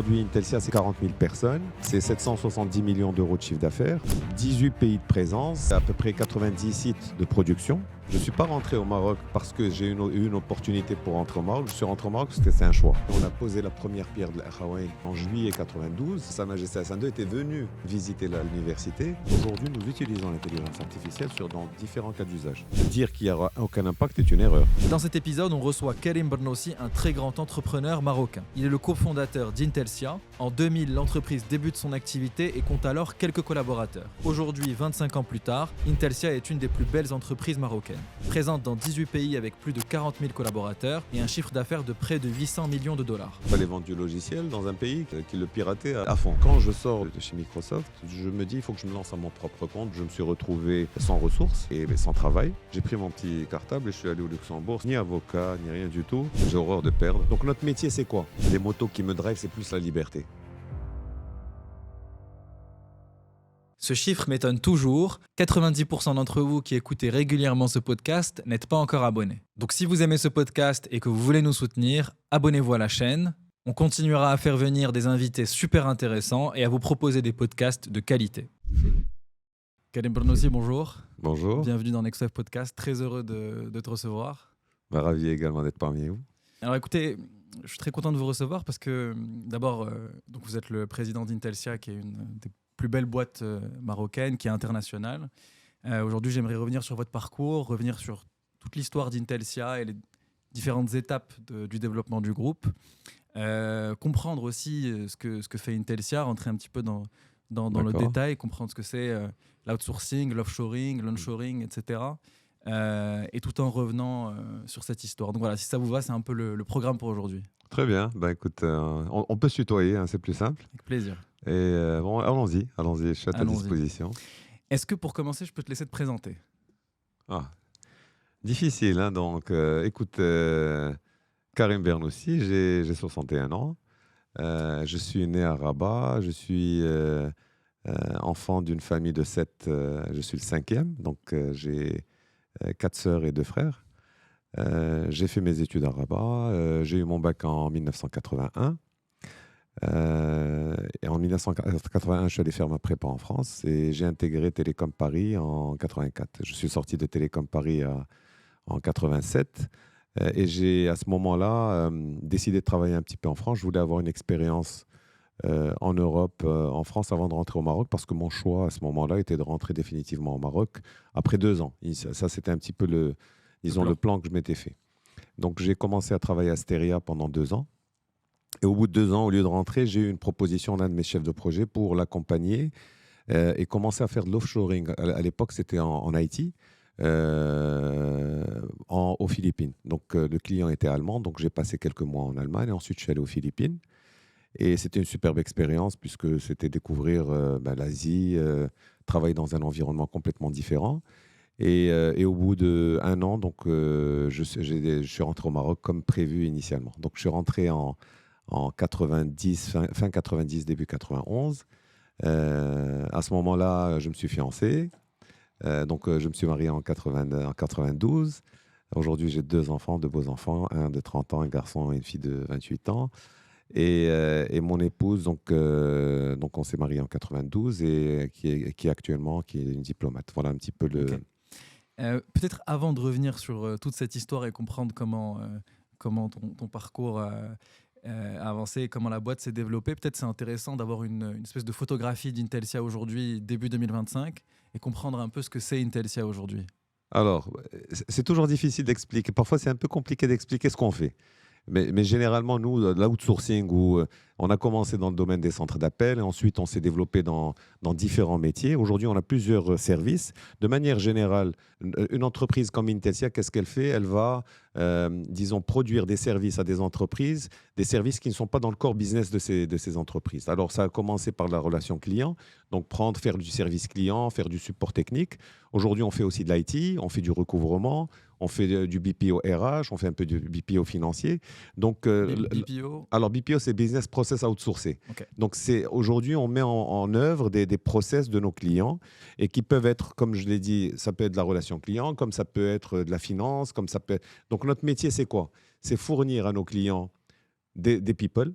Aujourd'hui, Intelsia, c'est 40 000 personnes, c'est 770 millions d'euros de chiffre d'affaires, 18 pays de présence, à peu près 90 sites de production. Je ne suis pas rentré au Maroc parce que j'ai eu une opportunité pour rentrer au Maroc. Je suis rentré au Maroc parce que c'est un choix. On a posé la première pierre de l'Akhawaïn en juillet 92. Sa Majesté Hassan II était venu visiter l'université. Aujourd'hui, nous utilisons l'intelligence artificielle dans différents cas d'usage. Dire qu'il n'y aura aucun impact est une erreur. Dans cet épisode, on reçoit Karim Bernossi, un très grand entrepreneur marocain. Il est le cofondateur d'Intelsia. En 2000, l'entreprise débute son activité et compte alors quelques collaborateurs. Aujourd'hui, 25 ans plus tard, Intelsia est une des plus belles entreprises marocaines. Présente dans 18 pays avec plus de 40 000 collaborateurs et un chiffre d'affaires de près de 800 millions de dollars. Il fallait vendre du logiciel dans un pays qui le piratait à fond. Quand je sors de chez Microsoft, je me dis il faut que je me lance à mon propre compte. Je me suis retrouvé sans ressources et sans travail. J'ai pris mon petit cartable et je suis allé au Luxembourg. Ni avocat, ni rien du tout. J'ai horreur de perdre. Donc notre métier, c'est quoi? Les motos qui me drivent, c'est plus la liberté. Ce chiffre m'étonne toujours. 90% d'entre vous qui écoutez régulièrement ce podcast n'êtes pas encore abonnés. Donc si vous aimez ce podcast et que vous voulez nous soutenir, abonnez-vous à la chaîne. On continuera à faire venir des invités super intéressants et à vous proposer des podcasts de qualité. Karim Bernossi, bonjour. Bonjour. Bienvenue dans Next Wave Podcast. Très heureux de te recevoir. Ravi également d'être parmi vous. Alors écoutez, je suis très content de vous recevoir parce que d'abord, donc vous êtes le président d'Intelsia, qui est une des plus belle boîte marocaine qui est internationale. Aujourd'hui, j'aimerais revenir sur votre parcours, revenir sur toute l'histoire d'Intelsia et les différentes étapes du développement du groupe. Comprendre aussi ce que fait Intelsia, rentrer un petit peu dans le détail, comprendre ce que c'est l'outsourcing, l'offshoring, l'onshoring, etc. Et tout en revenant sur cette histoire. Donc voilà, si ça vous va, c'est un peu le programme pour aujourd'hui. Très bien. Écoute, on peut se tutoyer, hein, c'est plus simple. Avec plaisir. Et bon, allons-y, je suis à ta disposition. Est-ce que pour commencer, je peux te laisser te présenter? Difficile, hein, donc écoute, Karim Bernossi, j'ai 61 ans, je suis né à Rabat, je suis enfant d'une famille de 7, je suis le 5e, donc j'ai 4 sœurs et 2 frères. J'ai fait mes études à Rabat, j'ai eu mon bac en 1981. Et en 1981, je suis allé faire ma prépa en France et j'ai intégré Télécom Paris en 84. Je suis sorti de Télécom Paris en 87 et j'ai à ce moment-là décidé de travailler un petit peu en France. Je voulais avoir une expérience en Europe, en France, avant de rentrer au Maroc, parce que mon choix à ce moment-là était de rentrer définitivement au Maroc après 2 ans. Ça, c'était un petit peu le plan que je m'étais fait. Donc j'ai commencé à travailler à Steria pendant 2 ans. Et au bout de 2 ans, au lieu de rentrer, j'ai eu une proposition d'un de mes chefs de projet pour l'accompagner et commencer à faire de l'offshoring. À l'époque, c'était en Haïti, aux Philippines. Donc, le client était allemand, donc j'ai passé quelques mois en Allemagne. Et ensuite, je suis allé aux Philippines. Et c'était une superbe expérience puisque c'était découvrir l'Asie, travailler dans un environnement complètement différent. Et au bout d'1 an, donc, je suis rentré au Maroc comme prévu initialement. Donc, je suis rentré en 90, fin 90, début 91. À ce moment-là, je me suis fiancé. Donc, je me suis marié en 92. Aujourd'hui, j'ai 2 enfants, 2 beaux enfants, un de 30 ans, un garçon et une fille de 28 ans. Et mon épouse, donc on s'est marié en 92 et qui est une diplomate. Voilà un petit peu le... Okay. Peut-être avant de revenir sur toute cette histoire et comprendre comment ton parcours a avancé et comment la boîte s'est développée, peut-être c'est intéressant d'avoir une espèce de photographie d'Intelsia aujourd'hui, début 2025, et comprendre un peu ce que c'est Intelsia aujourd'hui. Alors, c'est toujours difficile d'expliquer. Parfois, c'est un peu compliqué d'expliquer ce qu'on fait. Mais généralement, nous, l'outsourcing, où on a commencé dans le domaine des centres d'appel, et ensuite on s'est développé dans différents métiers. Aujourd'hui, on a plusieurs services. De manière générale, une entreprise comme Intelsia, qu'est-ce qu'elle fait? Elle va, disons, produire des services à des entreprises, des services qui ne sont pas dans le core business de ces entreprises. Alors, ça a commencé par la relation client, donc faire du service client, faire du support technique. Aujourd'hui, on fait aussi de l'IT, on fait du recouvrement, on fait du BPO RH, on fait un peu du BPO financier. Donc, BPO? Alors, BPO, c'est Business Process Outsourcé. Okay. Donc, aujourd'hui, on met en œuvre des process de nos clients et qui peuvent être, comme je l'ai dit, ça peut être de la relation client, comme ça peut être de la finance, comme ça peut être... Donc, notre métier, c'est quoi? C'est fournir à nos clients des people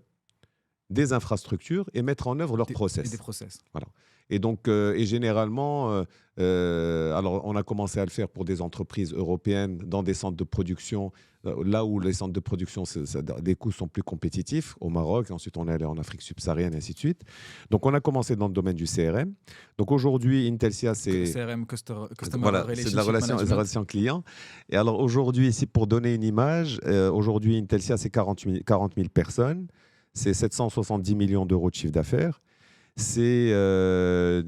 des infrastructures et mettre en œuvre leurs process. Et des process. Voilà. Et donc, et généralement, alors on a commencé à le faire pour des entreprises européennes dans des centres de production, là où les centres de production, les coûts sont plus compétitifs, au Maroc, et ensuite on est allé en Afrique subsaharienne, et ainsi de suite. Donc on a commencé dans le domaine du CRM. Donc aujourd'hui, Intelsia, c'est... CRM, Customer Voilà, Relationship c'est de la Management. relation client. Et alors aujourd'hui, ici, pour donner une image, aujourd'hui, Intelsia, c'est 40 000 personnes, c'est 770 millions d'euros de chiffre d'affaires. C'est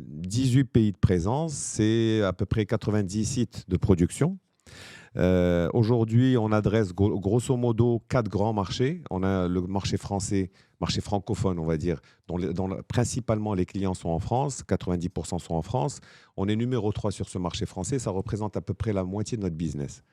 18 pays de présence, c'est à peu près 90 sites de production. Aujourd'hui, on adresse grosso modo 4 grands marchés. On a le marché français, marché francophone, on va dire, dont principalement les clients sont en France, 90% sont en France. On est numéro 3 sur ce marché français, ça représente à peu près la moitié de notre business.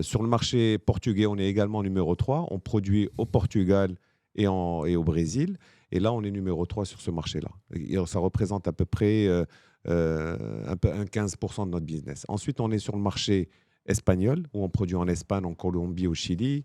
Sur le marché portugais, on est également numéro 3. On produit au Portugal et au Brésil. Et là, on est numéro 3 sur ce marché-là. Et ça représente à peu près un 15% de notre business. Ensuite, on est sur le marché espagnol, où on produit en Espagne, en Colombie, au Chili.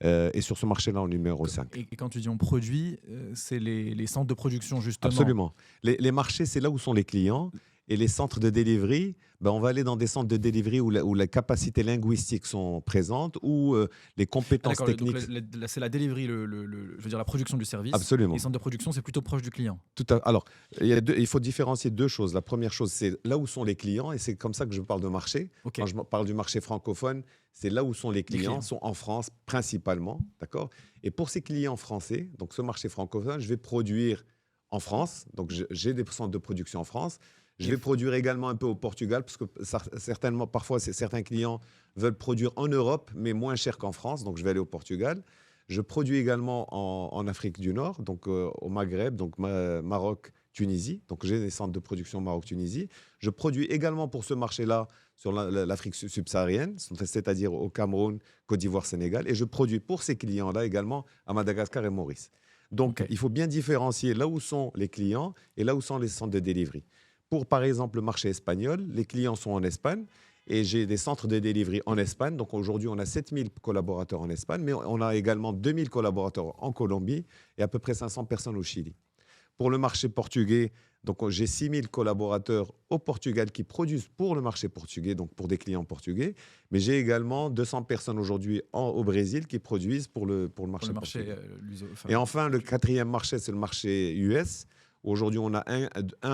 Et sur ce marché-là, on est numéro 5. Et quand tu dis on produit, c'est les centres de production, justement. Absolument. Les marchés, c'est là où sont les clients. Et les centres de delivery, on va aller dans des centres de delivery où les capacités linguistiques sont présentes, où les compétences techniques... Donc c'est la delivery, je veux dire la production du service. Absolument. Les centres de production, c'est plutôt proche du client. Alors, il faut différencier deux choses. La première chose, c'est là où sont les clients, et c'est comme ça que je parle de marché. Okay. Quand je parle du marché francophone, c'est là où sont les clients sont en France principalement, d'accord. Et pour ces clients français, donc ce marché francophone, je vais produire en France. Donc j'ai des centres de production en France. Je vais produire également un peu au Portugal, parce que certainement, parfois, certains clients veulent produire en Europe, mais moins cher qu'en France, donc je vais aller au Portugal. Je produis également en Afrique du Nord, donc au Maghreb, donc Maroc, Tunisie. Donc j'ai des centres de production Maroc-Tunisie. Je produis également pour ce marché-là sur l'Afrique subsaharienne, c'est-à-dire au Cameroun, Côte d'Ivoire, Sénégal. Et je produis pour ces clients-là également à Madagascar et Maurice. Donc il faut bien différencier là où sont les clients et là où sont les centres de delivery. Pour, par exemple, le marché espagnol, les clients sont en Espagne et j'ai des centres de delivery en Espagne. Donc aujourd'hui, on a 7000 collaborateurs en Espagne, mais on a également 2000 collaborateurs en Colombie et à peu près 500 personnes au Chili. Pour le marché portugais, donc j'ai 6000 collaborateurs au Portugal qui produisent pour le marché portugais, donc pour des clients portugais. Mais j'ai également 200 personnes aujourd'hui au Brésil qui produisent pour le marché portugais. Et enfin, le quatrième marché, c'est le marché US. Aujourd'hui, on a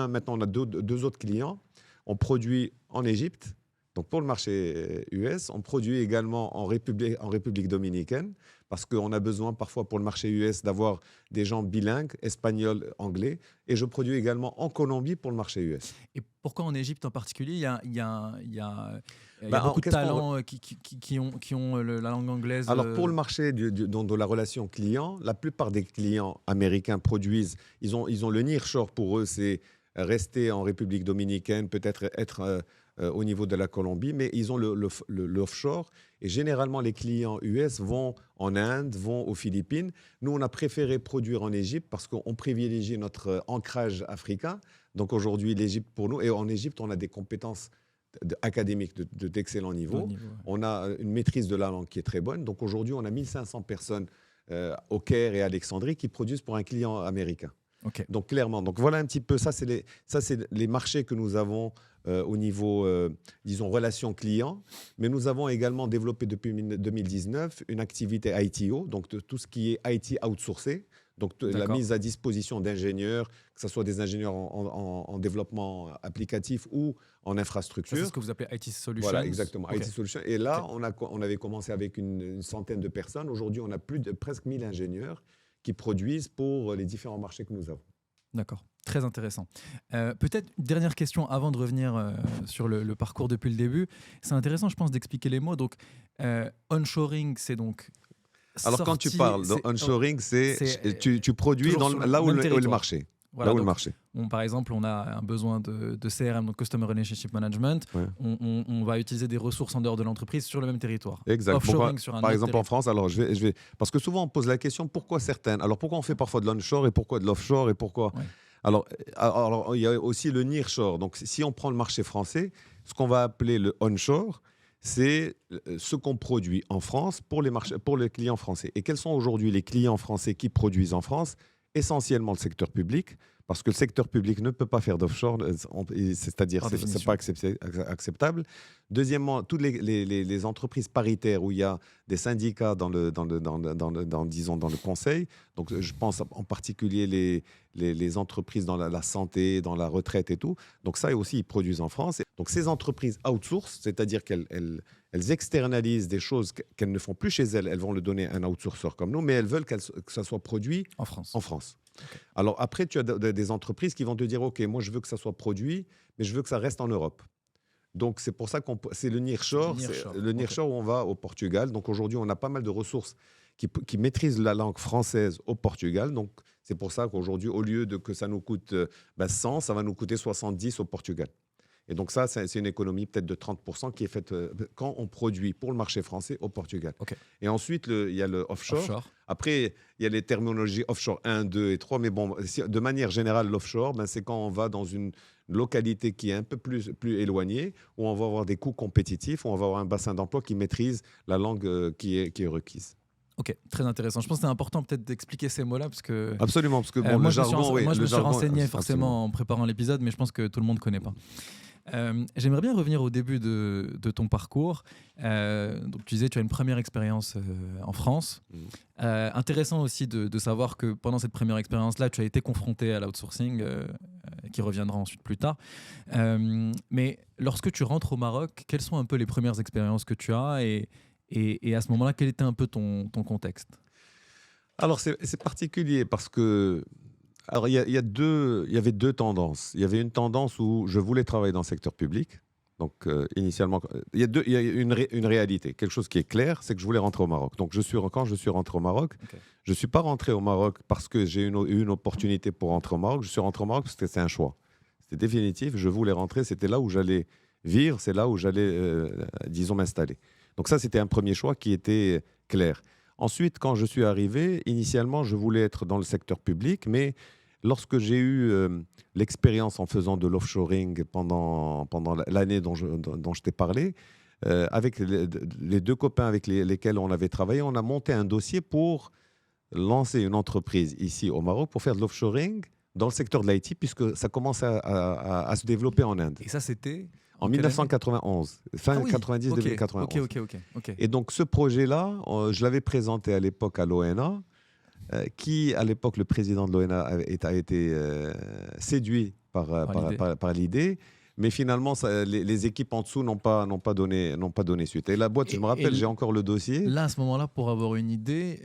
maintenant on a deux autres clients. On produit en Égypte, donc pour le marché US. On produit également en République dominicaine, parce qu'on a besoin parfois pour le marché US d'avoir des gens bilingues, espagnol, anglais. Et je produis également en Colombie pour le marché US. Et pourquoi en Égypte en particulier? Il y a beaucoup de talents qui ont la langue anglaise. Alors pour le marché de la relation client, la plupart des clients américains produisent, ils ont le nearshore pour eux, c'est rester en République dominicaine, peut-être être au niveau de la Colombie, mais ils ont l'offshore. Et généralement, les clients US vont en Inde, vont aux Philippines. Nous, on a préféré produire en Égypte parce qu'on privilégie notre ancrage africain. Donc aujourd'hui, l'Égypte pour nous, et en Égypte, on a des compétences académiques d'excellent niveau. On a une maîtrise de la langue qui est très bonne. Donc aujourd'hui, on a 1500 personnes au Caire et à Alexandrie qui produisent pour un client américain. Okay. Donc clairement, donc voilà un petit peu, ça c'est les marchés que nous avons au niveau, disons, relation client. Mais nous avons également développé depuis 2019 une activité ITO, donc tout ce qui est IT outsourcé. Donc la mise à disposition d'ingénieurs, que ce soit des ingénieurs en développement applicatif ou en infrastructure. C'est ce que vous appelez IT Solutions. Voilà, exactement, IT Solutions. Et là, on avait commencé avec une centaine de personnes. Aujourd'hui, on a presque 1000 ingénieurs qui produisent pour les différents marchés que nous avons. D'accord, très intéressant. Peut-être une dernière question avant de revenir sur le parcours depuis le début. C'est intéressant, je pense, d'expliquer les mots. Donc, onshoring, c'est donc... Alors, quand tu parles d'onshoring, tu produis là où le marché. Voilà, là où donc, le marché. Par exemple, on a un besoin de CRM, donc Customer Relationship Management. Ouais. On va utiliser des ressources en dehors de l'entreprise sur le même territoire. Exact. Par exemple, en France, alors je vais, parce que souvent on pose la question pourquoi certaines. Alors pourquoi on fait parfois de l'onshore et pourquoi de l'offshore et pourquoi. Ouais. Alors, il y a aussi le nearshore. Donc si on prend le marché français, ce qu'on va appeler le onshore, c'est ce qu'on produit en France pour les clients français. Et quels sont aujourd'hui les clients français qui produisent en France? essentiellement le secteur public, parce que le secteur public ne peut pas faire d'offshore, c'est-à-dire Par c'est pas acceptable. Deuxièmement, toutes les entreprises paritaires où il y a des syndicats disons, dans le conseil, donc je pense en particulier les entreprises dans la santé, dans la retraite et tout, donc ça aussi ils produisent en France. Donc ces entreprises outsourcent, c'est-à-dire qu'elles externalisent des choses qu'elles ne font plus chez elles, elles vont le donner à un outsourceur comme nous, mais elles veulent que ça soit produit En France. en France. Okay. Alors après, tu as des entreprises qui vont te dire, OK, moi je veux que ça soit produit, mais je veux que ça reste en Europe. Donc c'est pour ça que c'est le nearshore. Le nearshore où on va au Portugal. Donc aujourd'hui, on a pas mal de ressources qui maîtrisent la langue française au Portugal. Donc c'est pour ça qu'aujourd'hui, au lieu de que ça nous coûte 100, ça va nous coûter 70 au Portugal. Et donc ça, c'est une économie peut-être de 30% qui est faite quand on produit pour le marché français au Portugal. Okay. Et ensuite, il y a le offshore. Après, il y a les terminologies offshore 1, 2 et 3. Mais bon, de manière générale, l'offshore, c'est quand on va dans une localité qui est un peu plus éloignée, où on va avoir des coûts compétitifs, où on va avoir un bassin d'emploi qui maîtrise la langue qui est requise. Ok, très intéressant. Je pense que c'est important peut-être d'expliquer ces mots-là parce que absolument, parce que bon, le jargon, moi je me suis renseigné forcément absolument. En préparant l'épisode, mais je pense que tout le monde ne connaît pas. J'aimerais bien revenir au début de ton parcours. Donc tu disais tu as une première expérience en France. Intéressant aussi de savoir que pendant cette première expérience-là, tu as été confronté à l'outsourcing, qui reviendra ensuite plus tard. Mais lorsque tu rentres au Maroc, quelles sont un peu les premières expériences que tu as et à ce moment-là, quel était un peu ton contexte? Alors c'est particulier parce que alors, il y avait deux tendances. Il y avait une tendance où je voulais travailler dans le secteur public. Donc, initialement, il y a une réalité. Quelque chose qui est clair, c'est que je voulais rentrer au Maroc. Donc, quand je suis rentré au Maroc, je ne suis pas rentré au Maroc parce que j'ai eu une opportunité pour rentrer au Maroc. Je suis rentré au Maroc parce que c'était un choix. C'était définitif. Je voulais rentrer. C'était là où j'allais vivre. C'est là où j'allais, disons, m'installer. Donc, ça, c'était un premier choix qui était clair. Ensuite, quand je suis arrivé, initialement, je voulais être dans le secteur public, mais lorsque j'ai eu l'expérience en faisant de l'offshoring pendant l'année dont je t'ai parlé, avec les deux copains avec lesquels on avait travaillé, on a monté un dossier pour lancer une entreprise ici au Maroc pour faire de l'offshoring dans le secteur de l'IT, puisque ça commence à se développer en Inde. Et ça, c'était en 1991, fin 90, okay. 2091. Ok. Et donc ce projet-là, je l'avais présenté à l'époque à l'ONA, qui à l'époque, le président de l'ONA a été séduit par l'idée. Mais finalement, les équipes en dessous n'ont pas donné suite. Et la boîte, je me rappelle, j'ai encore le dossier. Là, à ce moment-là, pour avoir une idée,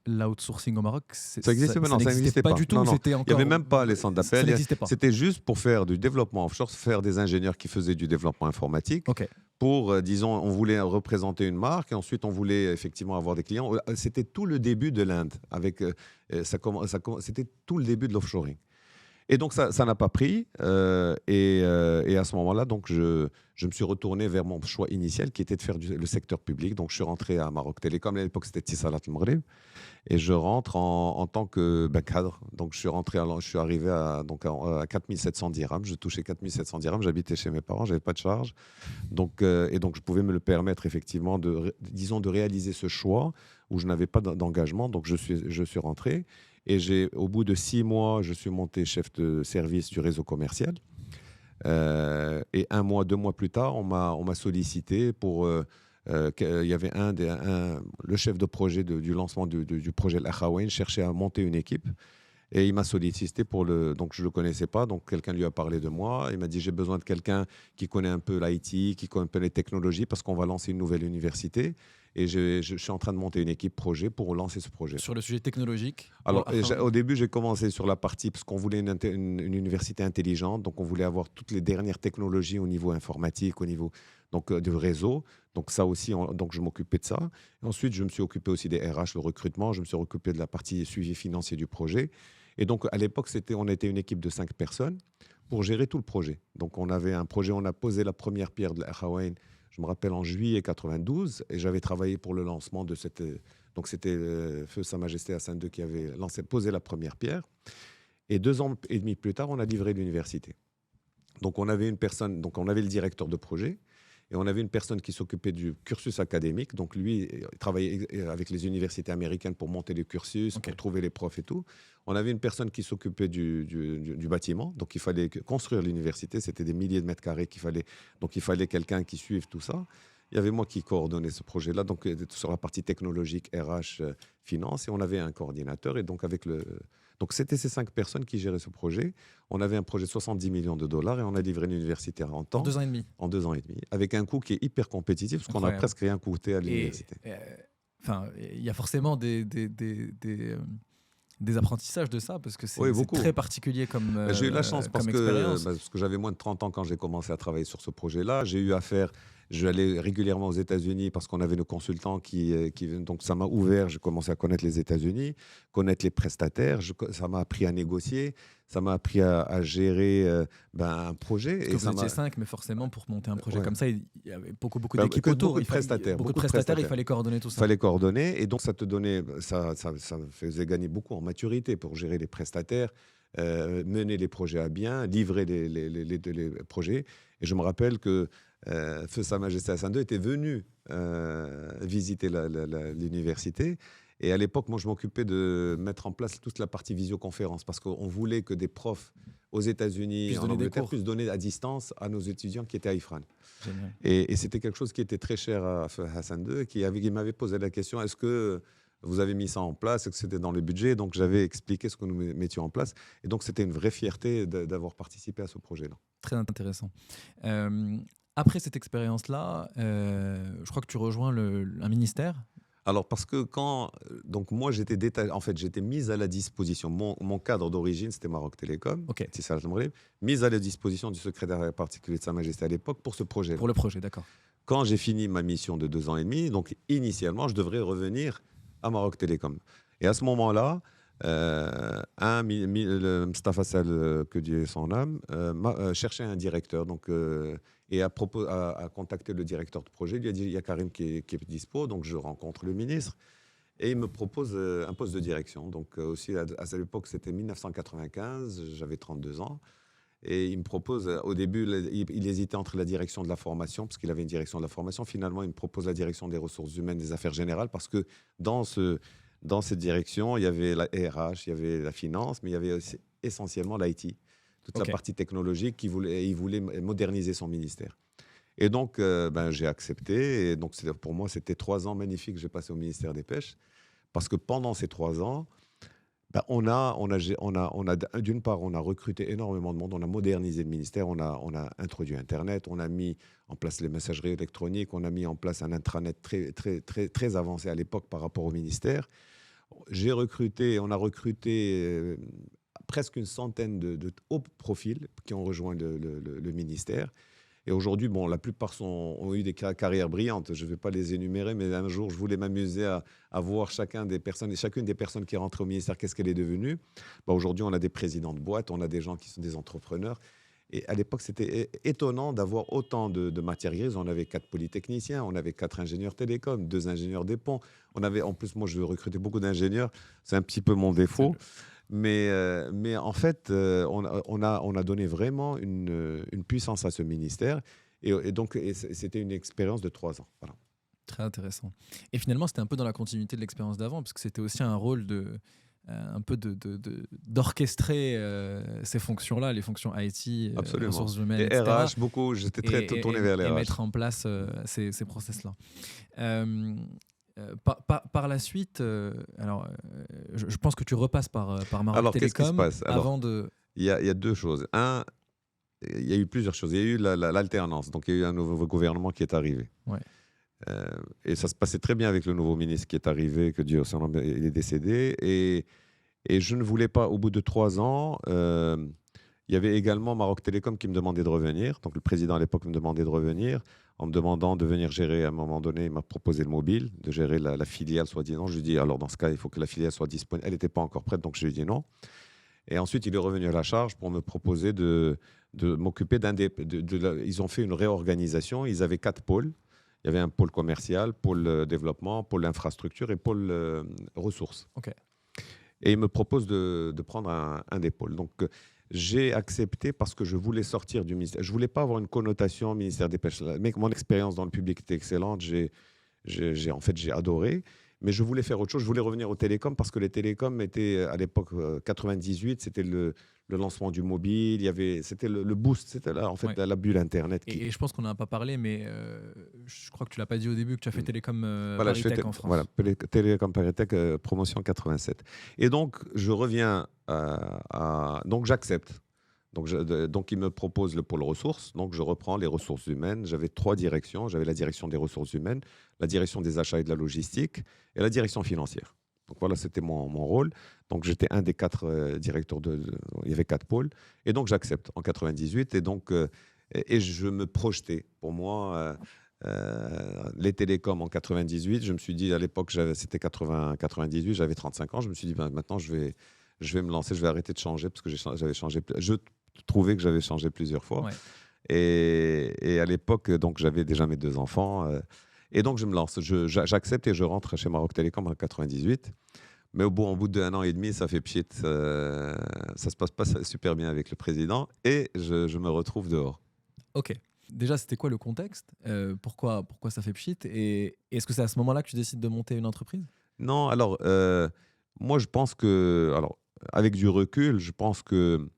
l'outsourcing au Maroc, ça existait maintenant, ça n'existait pas du tout. Non. C'était encore... Il n'y avait même pas les centres d'appel. C'était juste pour faire du développement offshore, faire des ingénieurs qui faisaient du développement informatique. Pour, disons, on voulait représenter une marque et ensuite on voulait effectivement avoir des clients. C'était tout le début de l'Inde. C'était tout le début de l'offshoring. Et donc, ça n'a pas pris. Et à ce moment-là, donc, je me suis retourné vers mon choix initial qui était de faire le secteur public. Donc, je suis rentré à Maroc Télécom. À l'époque, c'était Tissalat Al-Maghrib. Et je rentre en tant que cadre. Donc, je suis arrivé à 4700 dirhams. Je touchais 4700 dirhams. J'habitais chez mes parents. Je n'avais pas de charge. Donc, je pouvais me le permettre, effectivement, de réaliser ce choix où je n'avais pas d'engagement. Donc, je suis rentré. Et au bout de 6 mois, je suis monté chef de service du réseau commercial. Et 1 mois, 2 mois plus tard, on m'a sollicité pour... il y avait le chef de projet du lancement du projet Al-Akhawain cherchait à monter une équipe. Et il m'a sollicité donc je ne le connaissais pas, donc quelqu'un lui a parlé de moi. Il m'a dit, j'ai besoin de quelqu'un qui connaît un peu l'IT, qui connaît un peu les technologies, parce qu'on va lancer une nouvelle université. Et je suis en train de monter une équipe projet pour lancer ce projet. Sur le sujet technologique? Alors, au début, j'ai commencé sur la partie, parce qu'on voulait une université intelligente, donc on voulait avoir toutes les dernières technologies au niveau informatique, au niveau du réseau. Donc ça aussi, donc je m'occupais de ça. Et ensuite, je me suis occupé aussi des RH, le recrutement. Je me suis occupé de la partie suivi financier du projet. Et donc, à l'époque, on était une équipe de 5 personnes pour gérer tout le projet. Donc, on avait un projet, on a posé la première pierre de l'Akhawain, je me rappelle, en juillet 92, et j'avais travaillé pour le lancement de cette... Donc, c'était Feu Sa Majesté Hassan II qui avait posé la première pierre. Et 2 ans et demi plus tard, on a livré l'université. Donc, on avait une personne, donc on avait le directeur de projet, Et on avait une personne qui s'occupait du cursus académique. Donc lui, il travaillait avec les universités américaines pour monter les cursus, Ok. pour trouver les profs et tout. On avait une personne qui s'occupait du bâtiment. Donc il fallait construire l'université. C'était des milliers de mètres carrés donc il fallait quelqu'un qui suive tout ça. Il y avait moi qui coordonnais ce projet-là, donc sur la partie technologique, RH, finance, et on avait un coordinateur. Et donc c'était ces 5 personnes qui géraient ce projet. On avait un projet de 70 millions de dollars et on a livré l'université en En temps, 2 ans et demi. en 2 ans et demi, avec un coût qui est hyper compétitif, parce qu'on n'a Incroyable. presque rien coûté à Et l'université. enfin, il y a forcément des apprentissages de ça, parce que Oui, c'est beaucoup. très particulier comme, J'ai eu la chance parce comme que, expérience. parce que j'avais moins de 30 ans quand j'ai commencé à travailler sur ce projet-là. J'ai eu affaire, je allais régulièrement aux États-Unis parce qu'on avait nos consultants donc ça m'a ouvert, j'ai commencé à connaître les États-Unis, connaître les prestataires, ça m'a appris à négocier, ça m'a appris à gérer un projet. Parce que vous étiez 5, mais forcément, pour monter un projet Ouais. comme ça, il y avait beaucoup d'équipes que autour. beaucoup de prestataires, Beaucoup de beaucoup de prestataires, il prestataires. fallait coordonner tout Il ça. fallait coordonner et donc ça te donnait, ça me faisait gagner beaucoup en maturité pour gérer les prestataires, mener les projets à bien, livrer les projets. Et je me rappelle que Feu Sa Majesté Hassan II était venu visiter l'université. Et à l'époque, moi, je m'occupais de mettre en place toute la partie visioconférence parce qu'on voulait que des profs aux États-Unis, Puissent en donner des Angleterre, cours. puissent donner à distance à nos étudiants qui étaient à IFRAN. Génial. Et c'était quelque chose qui était très cher à Feu Hassan II, il m'avait posé la question, est-ce que vous avez mis ça en place, est-ce que c'était dans le budget? Donc j'avais expliqué ce que nous mettions en place. Et donc c'était une vraie fierté d'avoir participé à ce projet-là. Très intéressant. Après cette expérience-là, je crois que tu rejoins un ministère. Alors parce que donc moi j'étais j'étais mise à la disposition, mon cadre d'origine c'était Maroc Télécom, Ok. Tissal Al Maghreb, mise à la disposition du secrétaire particulier de Sa Majesté à l'époque pour ce projet. Pour le projet, d'accord. Quand j'ai fini ma mission de 2 ans et demi, donc initialement, je devrais revenir à Maroc Télécom. Et à ce moment-là, le Mustafa Sall, que Dieu ait son âme, cherchait un directeur. Et a contacté le directeur de projet. Il lui a dit, il y a Karim qui est dispo, donc je rencontre le ministre. Et il me propose un poste de direction. Donc aussi, à cette époque, c'était 1995, j'avais 32 ans. Et il me propose, au début, il hésitait entre la direction de la formation, parce qu'il avait une direction de la formation. Finalement, il me propose la direction des ressources humaines, des affaires générales, parce que dans cette direction, il y avait la RH, il y avait la finance, mais il y avait aussi essentiellement l'IT, toute la partie technologique. Il voulait moderniser son ministère. Et donc, j'ai accepté. Et donc, pour moi, c'était 3 ans magnifiques que j'ai passé au ministère des Pêches, parce que pendant ces 3 ans, d'une part, on a recruté énormément de monde, on a modernisé le ministère, on a introduit Internet, on a mis en place les messageries électroniques, on a mis en place un intranet très, très, très, très avancé à l'époque par rapport au ministère. On a recruté presque une centaine de hauts profils qui ont rejoint le ministère. Et aujourd'hui, la plupart ont eu des carrières brillantes. Je ne vais pas les énumérer, mais un jour, je voulais m'amuser à voir chacune des personnes qui est rentrée au ministère, qu'est-ce qu'elle est devenue. Aujourd'hui, on a des présidents de boîtes, on a des gens qui sont des entrepreneurs. Et à l'époque, c'était étonnant d'avoir autant de matières grises. On avait 4 polytechniciens, on avait 4 ingénieurs télécoms, 2 ingénieurs des ponts. En plus, moi, je veux recruter beaucoup d'ingénieurs. C'est un petit peu mon défaut. Mais en fait, on a donné vraiment une puissance à ce ministère. Et donc, c'était une expérience de 3 ans. Voilà. Très intéressant. Et finalement, c'était un peu dans la continuité de l'expérience d'avant, parce que c'était aussi un rôle d'orchestrer ces fonctions-là, les fonctions IT, ressources humaines, et etc. RH, beaucoup, j'étais très tourné vers les RH. Et mettre en place ces process-là. Par la suite, je pense que tu repasses par Maroc Alors, Télécom. qu'est-ce qui se passe? Avant de... Il y a 2 choses. Il y a eu plusieurs choses. Il y a eu l'alternance. Donc, il y a eu un nouveau gouvernement qui est arrivé. Ouais. Et ça se passait très bien avec le nouveau ministre qui est arrivé, que Dieu son âme, il est décédé. Et je ne voulais pas, au bout de 3 ans, il y avait également Maroc Télécom qui me demandait de revenir. Donc, le président à l'époque me demandait de revenir en me demandant de venir gérer. À un moment donné, il m'a proposé le mobile, de gérer la filiale, soi-disant. Je lui ai dit, alors dans ce cas, il faut que la filiale soit disponible. Elle n'était pas encore prête, donc je lui ai dit non. Et ensuite, il est revenu à la charge pour me proposer de m'occuper ils ont fait une réorganisation. Ils avaient 4 pôles. Il y avait un pôle commercial, pôle développement, pôle infrastructure et pôle ressources. Okay. Et il me propose de prendre un des pôles. Donc, j'ai accepté parce que je voulais sortir du ministère. Je voulais pas avoir une connotation ministère des Pêches. Mais mon expérience dans le public était excellente. En fait, j'ai adoré. Mais je voulais faire autre chose. Je voulais revenir aux télécoms parce que les télécoms étaient, à l'époque, 98, c'était le lancement du mobile. C'était le boost. C'était là, en fait, Ouais. la bulle Internet. Et je pense qu'on n'en a pas parlé, mais je crois que tu l'as pas dit au début que tu as fait Télécom Voilà, Paris Tech en France. Voilà, Télécom Paris Tech, promotion 87. Et donc, je reviens donc, j'accepte. Donc, il me propose le pôle ressources. Donc, je reprends les ressources humaines. J'avais 3 directions. J'avais la direction des ressources humaines, la direction des achats et de la logistique et la direction financière. Donc, voilà, c'était mon rôle. Donc, j'étais un des 4 directeurs. Il y avait 4 pôles. Et donc, j'accepte en 98. Et donc, et je me projetais. Pour moi, les télécoms en 98, je me suis dit, à l'époque, c'était 98, j'avais 35 ans. Je me suis dit, ben, maintenant, je vais me lancer, je vais arrêter de changer parce que j'avais changé. Je trouvais que j'avais changé plusieurs fois. Ouais. Et à l'époque, donc, j'avais déjà mes 2 enfants. Et donc, je me lance. J'accepte et je rentre chez Maroc Télécom en 98. Mais au bout d'1 an et demi, ça fait pchit. Ça se passe pas super bien avec le président et je me retrouve dehors. Ok. Déjà, c'était quoi le contexte pourquoi ça fait pchit? Et est-ce que c'est à ce moment-là que tu décides de monter une entreprise? Non, alors, moi, je pense que, alors, avec du recul, je pense qu'on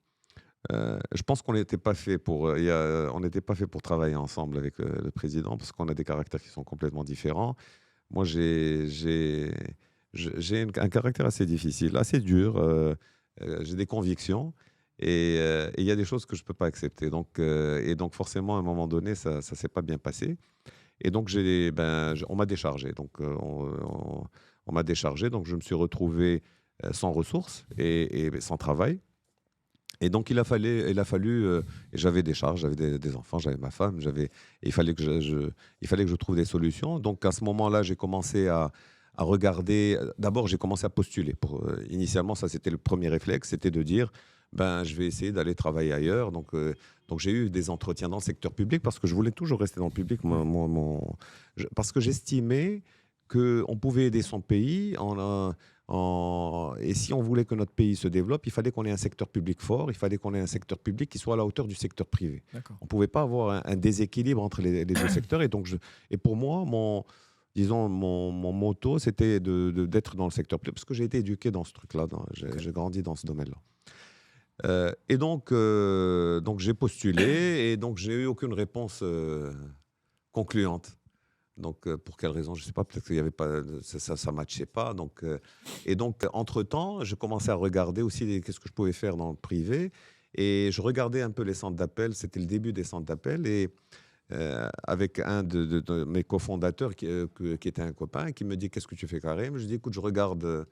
n'était pas fait on n'était pas fait pour travailler ensemble avec le président parce qu'on a des caractères qui sont complètement différents. Moi, j'ai un caractère assez difficile, assez dur. J'ai des convictions et il y a des choses que je ne peux pas accepter. Et donc, forcément, à un moment donné, ça ne s'est pas bien passé. Et donc, on m'a déchargé. Donc, on m'a déchargé. Donc, je me suis retrouvé sans ressources et sans travail. Et donc, il a fallu, et j'avais des charges, j'avais des enfants, j'avais ma femme, il fallait que je trouve des solutions. Donc, à ce moment-là, j'ai commencé à regarder. D'abord, j'ai commencé à postuler. Initialement, ça, c'était le premier réflexe, c'était de dire, ben, je vais essayer d'aller travailler ailleurs. Donc, j'ai eu des entretiens dans le secteur public parce que je voulais toujours rester dans le public, parce que j'estimais qu'on pouvait aider son pays et si on voulait que notre pays se développe, il fallait qu'on ait un secteur public fort, il fallait qu'on ait un secteur public qui soit à la hauteur du secteur privé. D'accord. On ne pouvait pas avoir un déséquilibre entre les 2 secteurs. Et pour moi, mon motto, c'était d'être dans le secteur privé, parce que j'ai été éduqué dans ce truc-là, j'ai grandi dans ce domaine-là. Et donc j'ai postulé, et donc j'ai eu aucune réponse concluante. Donc, pour quelle raison, je ne sais pas, peut-être qu'il y avait pas, ça ne matchait pas. Et donc, entre-temps, je commençais à regarder aussi qu'est-ce que je pouvais faire dans le privé. Et je regardais un peu les centres d'appel. C'était le début des centres d'appel. Et avec un de mes cofondateurs, qui était un copain, qui me dit, qu'est-ce que tu fais, Karim? Je dis, écoute, je regarde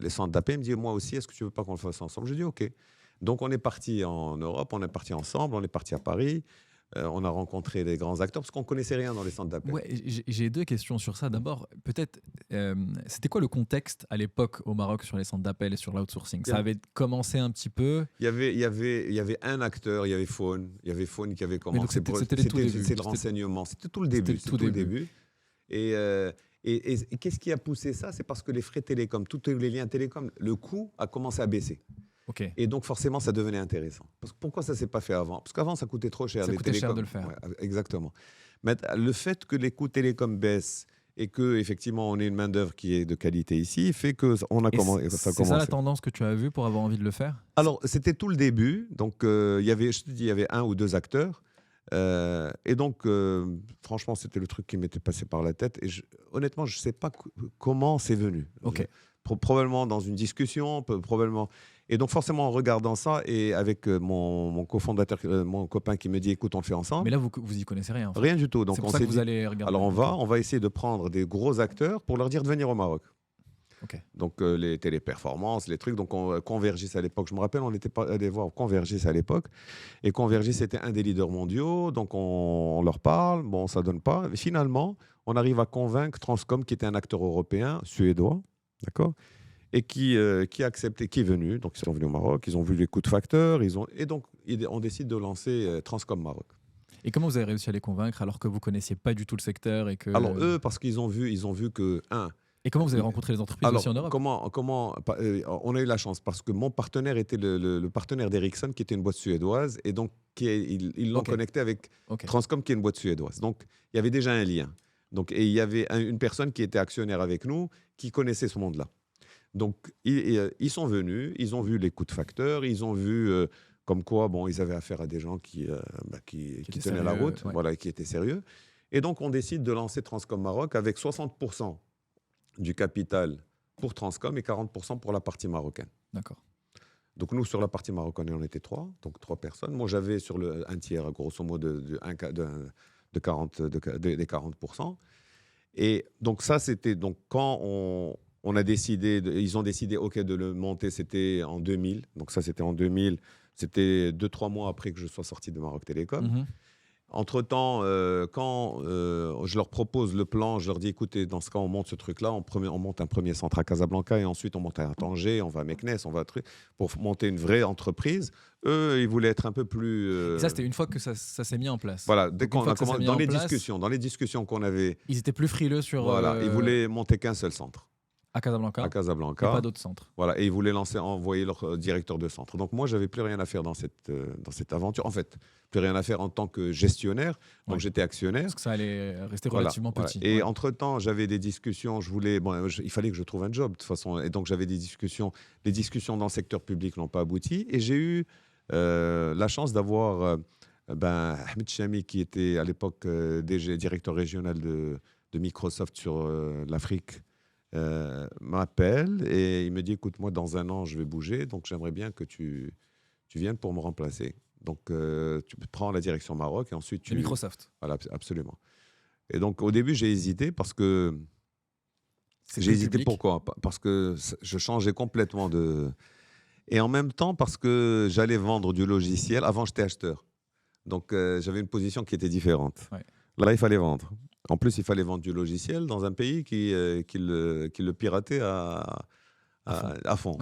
les centres d'appel. Il me dit, moi aussi, est-ce que tu ne veux pas qu'on le fasse ensemble? Je dis, OK. Donc, on est parti en Europe, on est parti ensemble, on est parti à Paris. On a rencontré des grands acteurs parce qu'on ne connaissait rien dans les centres d'appel. Ouais, j'ai 2 questions sur ça. D'abord, peut-être, c'était quoi le contexte à l'époque au Maroc sur les centres d'appel et sur l'outsourcing? Ça avait commencé un petit peu. Il y avait un acteur, il y avait Faune. Il y avait Faune qui avait commencé. C'était le tout début. C'est le renseignement. C'était tout le début. C'était tout début. Et qu'est-ce qui a poussé ça? C'est parce que les frais télécom, tous les liens télécom, le coût a commencé à baisser. Okay. Et donc, forcément, ça devenait intéressant. Pourquoi ça ne s'est pas fait avant? Parce qu'avant, ça coûtait trop cher. Ça coûtait cher de le faire. Ouais, exactement. Mais le fait que les coûts télécom baissent et qu'effectivement, on ait une main-d'œuvre qui est de qualité ici, fait qu'on a commencé. C'est ça la tendance que tu as vue pour avoir envie de le faire? Alors, c'était tout le début. Donc, il y avait 1 ou 2 acteurs. Et donc, franchement, c'était le truc qui m'était passé par la tête. Et honnêtement, je ne sais pas comment c'est venu. Okay. Probablement dans une discussion, probablement. Et donc, forcément, en regardant ça, et avec mon cofondateur, mon copain qui me dit, écoute, on le fait ensemble. Mais là, vous y connaissez rien. En fait. Rien du tout. Donc, c'est pour ça que vous allez regarder. Alors, on va essayer de prendre des gros acteurs pour leur dire de venir au Maroc. Okay. Donc, les téléperformances, les trucs. Donc, Convergys à l'époque, je me rappelle, on était pas allé voir Convergys à l'époque. Et Convergys, c'était un des leaders mondiaux. Donc, on leur parle. Bon, ça donne pas. Mais finalement, on arrive à convaincre Transcom, qui était un acteur européen, suédois, d'accord, et qui a accepté, qui est venu. Donc, ils sont venus au Maroc, ils ont vu les coûts de facteurs, et donc, on décide de lancer Transcom Maroc. Et comment vous avez réussi à les convaincre alors que vous ne connaissiez pas du tout le secteur et que... Alors, eux, parce qu'ils ont vu que, Et comment vous avez rencontré les entreprises Alors, aussi en Europe? on a eu la chance parce que mon partenaire était le partenaire d'Ericsson, qui était une boîte suédoise, et donc ils l'ont Ok, connecté avec ok. Transcom, qui est une boîte suédoise. Donc, il y avait déjà un lien. Donc, et il y avait une personne qui était actionnaire avec nous, qui connaissait ce monde-là. Donc, ils sont venus, ils ont vu les coûts de facteurs, ils ont vu comme quoi, bon, ils avaient affaire à des gens qui Qui était tenaient la sérieux, route, ouais. voilà, qui étaient sérieux. Et donc, on décide de lancer Transcom Maroc avec 60% du capital pour Transcom et 40% pour la partie marocaine. D'accord. Donc, nous, sur la partie marocaine, on était trois, donc trois personnes. Moi, j'avais sur un tiers, grosso modo, de 40, des 40%. Et donc, ça, c'était donc quand on a décidé, ils ont décidé, OK, de le monter, c'était en 2000. Donc, ça, c'était en 2000. C'était 2-3 mois après que je sois sorti de Maroc Télécom. Mhm. Entre-temps, quand je leur propose le plan, je leur dis, écoutez, dans ce cas, on monte ce truc-là, on monte un premier centre à Casablanca et ensuite on monte à Tanger, on va à Meknès, on va à pour monter une vraie entreprise. Eux, ils voulaient être un peu plus... Et ça, c'était une fois que ça s'est mis en place. voilà, dès Donc, une qu'on fois a que ça s'est commencé, mis en place, dans les discussions qu'on avait, ils étaient plus frileux sur voilà, ils voulaient monter qu'un seul centre à Casablanca à et Casablanca. pas d'autres centres. Voilà, et ils voulaient envoyer leur directeur de centre. Donc moi, j'avais plus rien à faire dans cette aventure. En fait, plus rien à faire en tant que gestionnaire. Donc Ouais. j'étais actionnaire. Parce que ça allait rester Voilà, relativement voilà. petit. Et Ouais. entre-temps, j'avais des discussions. Il fallait que je trouve un job de toute façon. Et donc j'avais des discussions. Les discussions dans le secteur public n'ont pas abouti. Et j'ai eu la chance d'avoir Ahmed Chami, qui était à l'époque DG, directeur régional de Microsoft sur l'Afrique. M'appelle et il me dit, écoute, moi dans un an je vais bouger, donc j'aimerais bien que tu viennes pour me remplacer. Donc tu prends la direction Maroc et ensuite C'est Microsoft. Voilà, absolument. Et donc au début j'ai hésité parce que C'était j'ai hésité. public. Pourquoi? Parce que je changeais complètement de... Et en même temps parce que j'allais vendre du logiciel. Avant j'étais acheteur, donc j'avais une position qui était différente. Ouais. Là il fallait vendre. En plus, il fallait vendre du logiciel dans un pays qui le piratait à fond.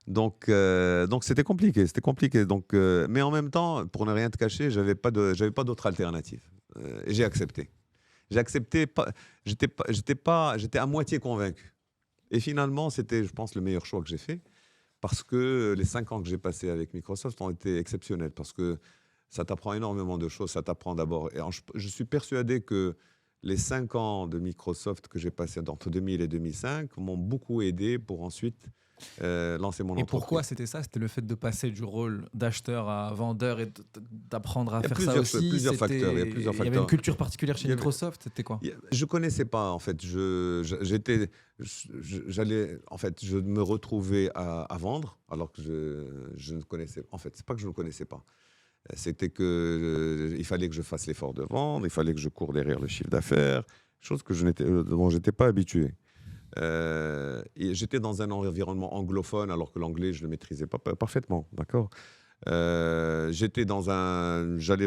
Donc c'était compliqué. C'était compliqué. Donc, mais en même temps, pour ne rien te cacher, j'avais pas d'autre alternative. Et j'ai accepté. J'ai accepté. J'étais à moitié convaincu. Et finalement, c'était, je pense, le meilleur choix que j'ai fait parce que les 5 ans que j'ai passés avec Microsoft ont été exceptionnels parce que ça t'apprend énormément de choses. Ça t'apprend d'abord. Et je suis persuadé que les 5 ans de Microsoft que j'ai passé entre 2000 et 2005 m'ont beaucoup aidé pour ensuite lancer mon Et entreprise. pourquoi c'était ça? C'était le fait de passer du rôle d'acheteur à vendeur et d'apprendre à Il y a faire ça aussi. plusieurs facteurs. Il y avait une culture particulière chez Microsoft. C'était quoi? Je connaissais pas en fait. Je me retrouvais à vendre alors que je ne connaissais. En fait, c'est pas que je ne connaissais pas. C'était que il fallait que je fasse l'effort de vendre, il fallait que je cours derrière le chiffre d'affaires, chose dont je n'étais pas habitué. Et j'étais dans un environnement anglophone alors que l'anglais, je ne le maîtrisais pas parfaitement, d'accord. J'allais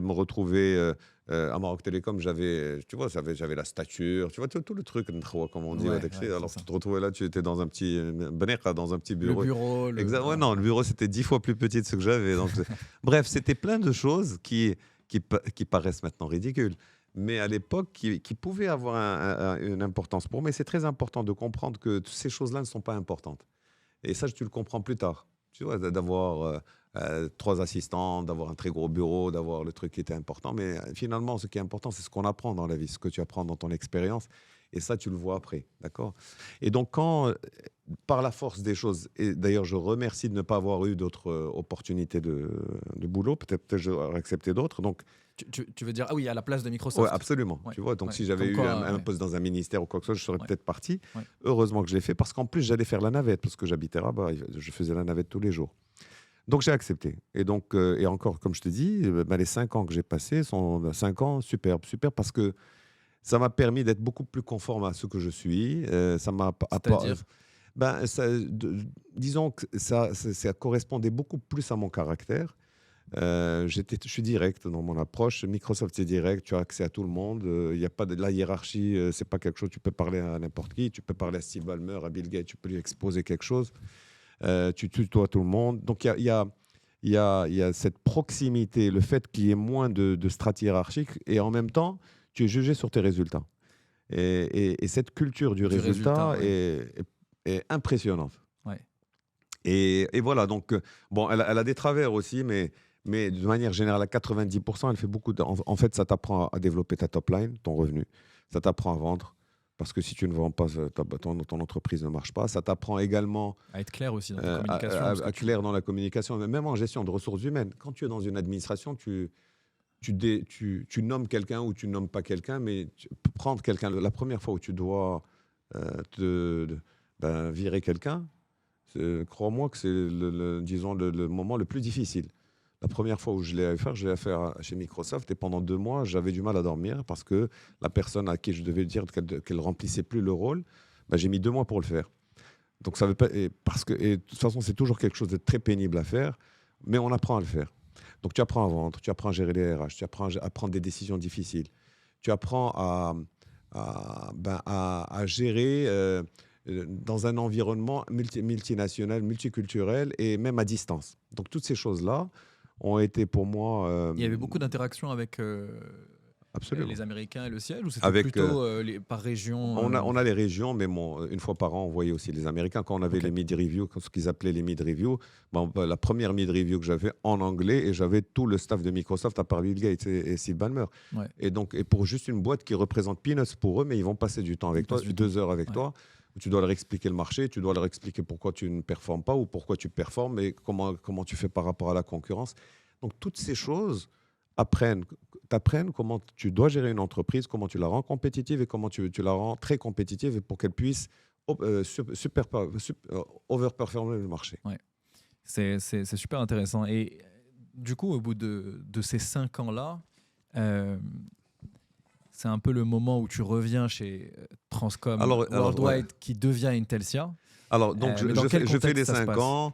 me retrouver à Maroc Télécom, tu vois, j'avais la stature, tu vois, tout le truc, comme on dit, Ouais, alors c'est tu ça. te retrouvais là, tu étais dans un petit bureau. Le bureau. Ouais, non, le bureau c'était 10 fois plus petit de ce que j'avais. Donc, bref, c'était plein de choses qui paraissent maintenant ridicules, mais à l'époque qui pouvaient avoir une importance pour moi. Mais c'est très important de comprendre que ces choses-là ne sont pas importantes. Et ça, tu le comprends plus tard. Tu vois, d'avoir 3 assistants, d'avoir un très gros bureau, d'avoir le truc qui était important. Mais finalement, ce qui est important, c'est ce qu'on apprend dans la vie, ce que tu apprends dans ton expérience. Et ça, tu le vois après, d'accord? Et donc, par la force des choses, et d'ailleurs, je remercie de ne pas avoir eu d'autres opportunités de boulot. Peut-être j'aurais accepté d'autres. Donc, Tu veux dire, ah oui, à la place de Microsoft. ouais, absolument. Ouais, Tu vois, donc ouais. si j'avais Comme eu quoi, un poste dans un ministère ou quoi que ce soit, je serais Ouais. peut-être parti. Ouais. Heureusement que je l'ai fait parce qu'en plus, j'allais faire la navette parce que j'habitais là-bas. Je faisais la navette tous les jours. Donc j'ai accepté. Et donc, et encore, comme je te dis, les 5 ans que j'ai passés sont 5 ans superbes parce que ça m'a permis d'être beaucoup plus conforme à ce que je suis. Ça m'a C'est-à-dire? disons que ça correspondait beaucoup plus à mon caractère. Je suis direct dans mon approche. Microsoft, c'est direct. Tu as accès à tout le monde. Il n'y a pas de la hiérarchie. C'est pas quelque chose. Tu peux parler à n'importe qui. Tu peux parler à Steve Ballmer, à Bill Gates. Tu peux lui exposer quelque chose. Tu tutoies tout le monde. Donc, il y a cette proximité, le fait qu'il y ait moins de strates hiérarchiques et en même temps, tu es jugé sur tes résultats. Et cette culture du résultat ouais. est impressionnante. Ouais. Et voilà, donc, bon, elle a des travers aussi, mais de manière générale, à 90%, elle fait beaucoup en fait, ça t'apprend à développer ta top line, ton revenu. Ça t'apprend à vendre. Parce que si tu ne vends pas, ton entreprise ne marche pas. Ça t'apprend également À être clair aussi dans ta communication. Parce que à clair dans la communication, mais même en gestion de ressources humaines. Quand tu es dans une administration, tu nommes quelqu'un ou tu nommes pas quelqu'un, mais tu peux prendre quelqu'un. La première fois où tu dois virer quelqu'un, crois-moi que c'est disons le moment le plus difficile. La première fois où je l'ai affaire chez Microsoft et pendant 2 mois, j'avais du mal à dormir parce que la personne à qui je devais dire qu'elle remplissait plus le rôle, bah, j'ai mis 2 mois pour le faire. Donc ça veut pas, et de toute façon, c'est toujours quelque chose de très pénible à faire, mais on apprend à le faire. Donc tu apprends à vendre, tu apprends à gérer les RH, tu apprends à prendre des décisions difficiles, tu apprends à gérer dans un environnement multinational, multiculturel et même à distance. Donc toutes ces choses-là ont été pour moi il y avait beaucoup d'interactions avec absolument. les Américains et le siège, ou c'était Avec plutôt par région on a les régions, mais une fois par an, on voyait aussi les Américains. Quand on avait Ok. les mid-reviews, ce qu'ils appelaient les mid-reviews, la première mid-review que j'avais en anglais, et j'avais tout le staff de Microsoft à part Bill Gates et Steve Ballmer. Ouais. Et pour juste une boîte qui représente peanuts pour eux, mais ils vont passer du temps avec toi, 2 heures avec toi, où tu dois leur expliquer le marché, tu dois leur expliquer pourquoi tu ne performes pas ou pourquoi tu performes et comment tu fais par rapport à la concurrence. Donc toutes ces choses t'apprennent comment tu dois gérer une entreprise, comment tu la rends compétitive et comment tu la rends très compétitive et pour qu'elle puisse overperformer le marché. Ouais. C'est super intéressant. Et du coup, au bout de ces 5 ans-là, c'est un peu le moment où tu reviens chez Transcom Worldwide, ouais. qui devient Intelsia. Alors, donc, je fais les 5 ans.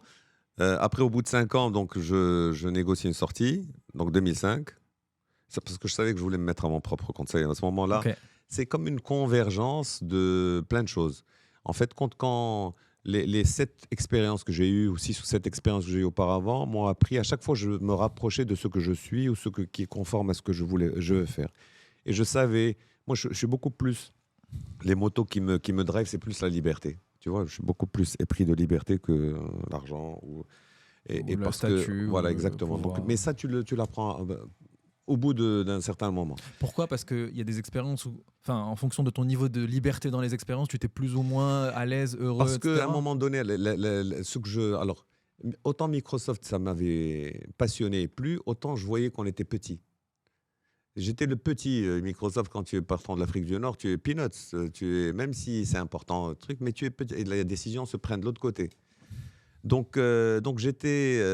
Après, au bout de 5 ans, donc, je négocie une sortie, donc 2005. C'est parce que je savais que je voulais me mettre à mon propre compte. À ce moment-là, c'est comme une convergence de plein de choses. En fait, quand les 7 expériences que j'ai eues, ou 6 ou 7 expériences que j'ai eues auparavant, m'ont appris à chaque fois je me rapprochais de ce que je suis ou qui est conforme à ce que je veux faire. Et je savais, moi, je suis beaucoup plus, les motos qui me drive, c'est plus la liberté. Tu vois, je suis beaucoup plus épris de liberté que l'argent ou le parce statut, que voilà, exactement. Donc, mais ça, tu l'apprends au bout d'un certain moment. Pourquoi ? Parce qu'il y a des expériences où, en fonction de ton niveau de liberté dans les expériences, tu étais plus ou moins à l'aise, heureux, parce etc. qu'à un moment donné, alors, autant Microsoft, ça m'avait passionné et plu, autant je voyais qu'on était petit. J'étais le petit Microsoft. Quand tu es partant de l'Afrique du Nord, tu es peanuts. Même si c'est important, truc, mais tu es petit. Et la décision se prend de l'autre côté. Donc j'étais,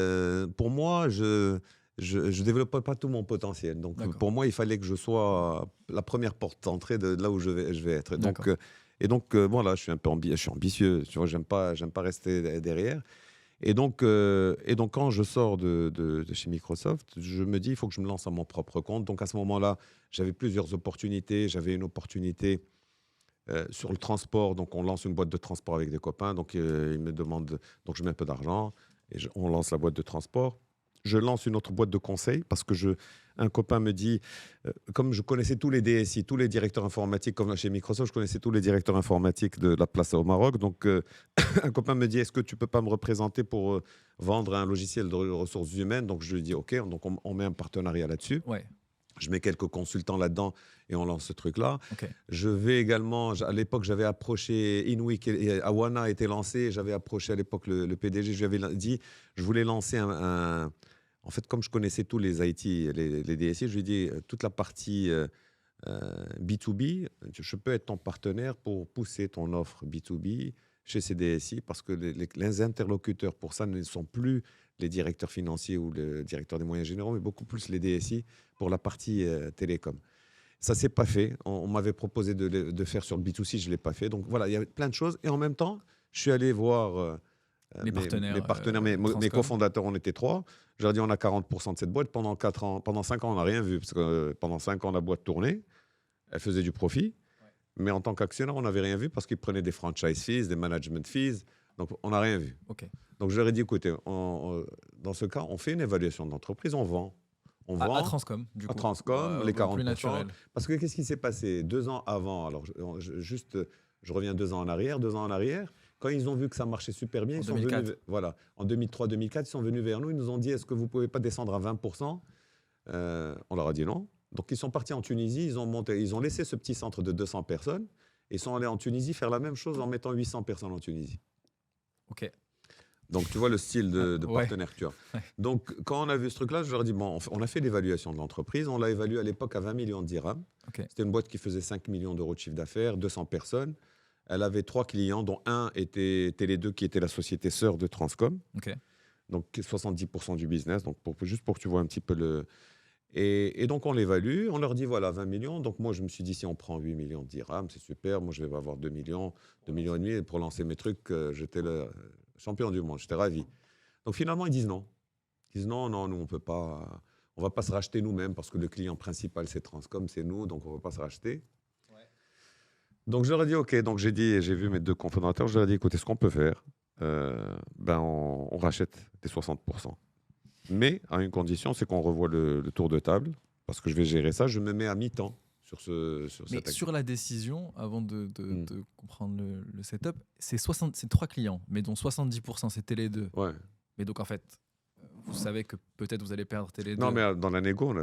pour moi, je développais pas tout mon potentiel. Donc pour moi, il fallait que je sois la première porte d'entrée de là où je vais être. Donc voilà, je suis un peu je suis ambitieux. Tu vois, j'aime pas rester derrière. Et donc quand je sors de chez Microsoft, je me dis, il faut que je me lance à mon propre compte. Donc à ce moment-là, j'avais plusieurs opportunités. J'avais une opportunité sur le transport. Donc on lance une boîte de transport avec des copains. Donc ils me demandent, donc je mets un peu d'argent et on lance la boîte de transport. Je lance une autre boîte de conseil parce que un copain me dit, comme je connaissais tous les DSI, tous les directeurs informatiques, comme chez Microsoft, je connaissais tous les directeurs informatiques de la place au Maroc. Donc, un copain me dit, est-ce que tu peux pas me représenter pour vendre un logiciel de ressources humaines? Donc, je lui dis, OK. Donc, on met un partenariat là-dessus. Ouais. Je mets quelques consultants là-dedans et on lance ce truc-là. Okay. Je vais également, à l'époque, j'avais approché Inweek et Awana était lancé. J'avais approché à l'époque le PDG. Je lui avais dit, je voulais lancer en fait, comme je connaissais tous les IT, les DSI, je lui ai dit, toute la partie B2B, je peux être ton partenaire pour pousser ton offre B2B chez ces DSI parce que les interlocuteurs pour ça ne sont plus les directeurs financiers ou le directeur des moyens généraux, mais beaucoup plus les DSI pour la partie télécom. Ça ne s'est pas fait. On m'avait proposé de faire sur le B2C, je ne l'ai pas fait. Donc voilà, il y avait plein de choses. Et en même temps, je suis allé voir mes partenaires, mes cofondateurs, on était 3. Je leur ai dit, on a 40% de cette boîte. Pendant 5 ans, on n'a rien vu. Parce que pendant 5 ans, la boîte tournait. Elle faisait du profit. Ouais. Mais en tant qu'actionnaire, on n'avait rien vu parce qu'ils prenaient des franchise fees, des management fees. Donc, on n'a rien vu. Okay. Donc, je leur ai dit, écoutez, dans ce cas, on fait une évaluation d'entreprise, on vend. On À vend Transcom, du à coup. Transcom, les Plus 40%. naturel. Parce que qu'est-ce qui s'est passé 2 ans avant? Alors, je reviens 2 ans en arrière. 2 ans en arrière, quand ils ont vu que ça marchait super bien, En ils sont 2004. venus, voilà, en 2003-2004, ils sont venus vers nous. Ils nous ont dit, est-ce que vous ne pouvez pas descendre à 20%? On leur a dit non. Donc, ils sont partis en Tunisie. Ils ont laissé ce petit centre de 200 personnes. Et sont allés en Tunisie faire la même chose en mettant 800 personnes en Tunisie. Ok. Donc, tu vois le style de Ouais. partenaire que tu as. Ouais. Donc, quand on a vu ce truc-là, je leur ai dit, bon, on a fait l'évaluation de l'entreprise. On l'a évalué à l'époque à 20 millions de dirhams. Ok. C'était une boîte qui faisait 5 millions d'euros de chiffre d'affaires, 200 personnes. Elle avait 3 clients, dont un était Télé2, qui était la société sœur de Transcom. Ok. Donc, 70% du business. Donc, juste pour que tu vois un petit peu le... Et donc, on l'évalue. On leur dit, voilà, 20 millions. Donc, moi, je me suis dit, si on prend 8 millions de dirhams, c'est super. Moi, je vais avoir 2 millions, 2 millions et demi. Et pour lancer mes trucs, j'étais le champion du monde. J'étais ravi. Donc, finalement, ils disent non. Ils disent non, non, nous, on peut pas... On va pas se racheter nous-mêmes parce que le client principal, c'est Transcom, c'est nous. Donc, on ne va pas se racheter. Donc, je leur ai dit, OK. Donc, j'ai vu mes 2 cofondateurs. Je leur ai dit, écoutez, ce qu'on peut faire, on rachète les 60%. Mais à une condition, c'est qu'on revoie le tour de table, parce que je vais gérer ça. Je me mets à mi-temps sur Mais cette sur la décision, avant de Mm. comprendre le setup, c'est 3 clients, mais dont 70% c'est Télé2. Ouais. Mais donc en fait, vous savez que peut-être vous allez perdre Télé2. Non, mais dans la négo,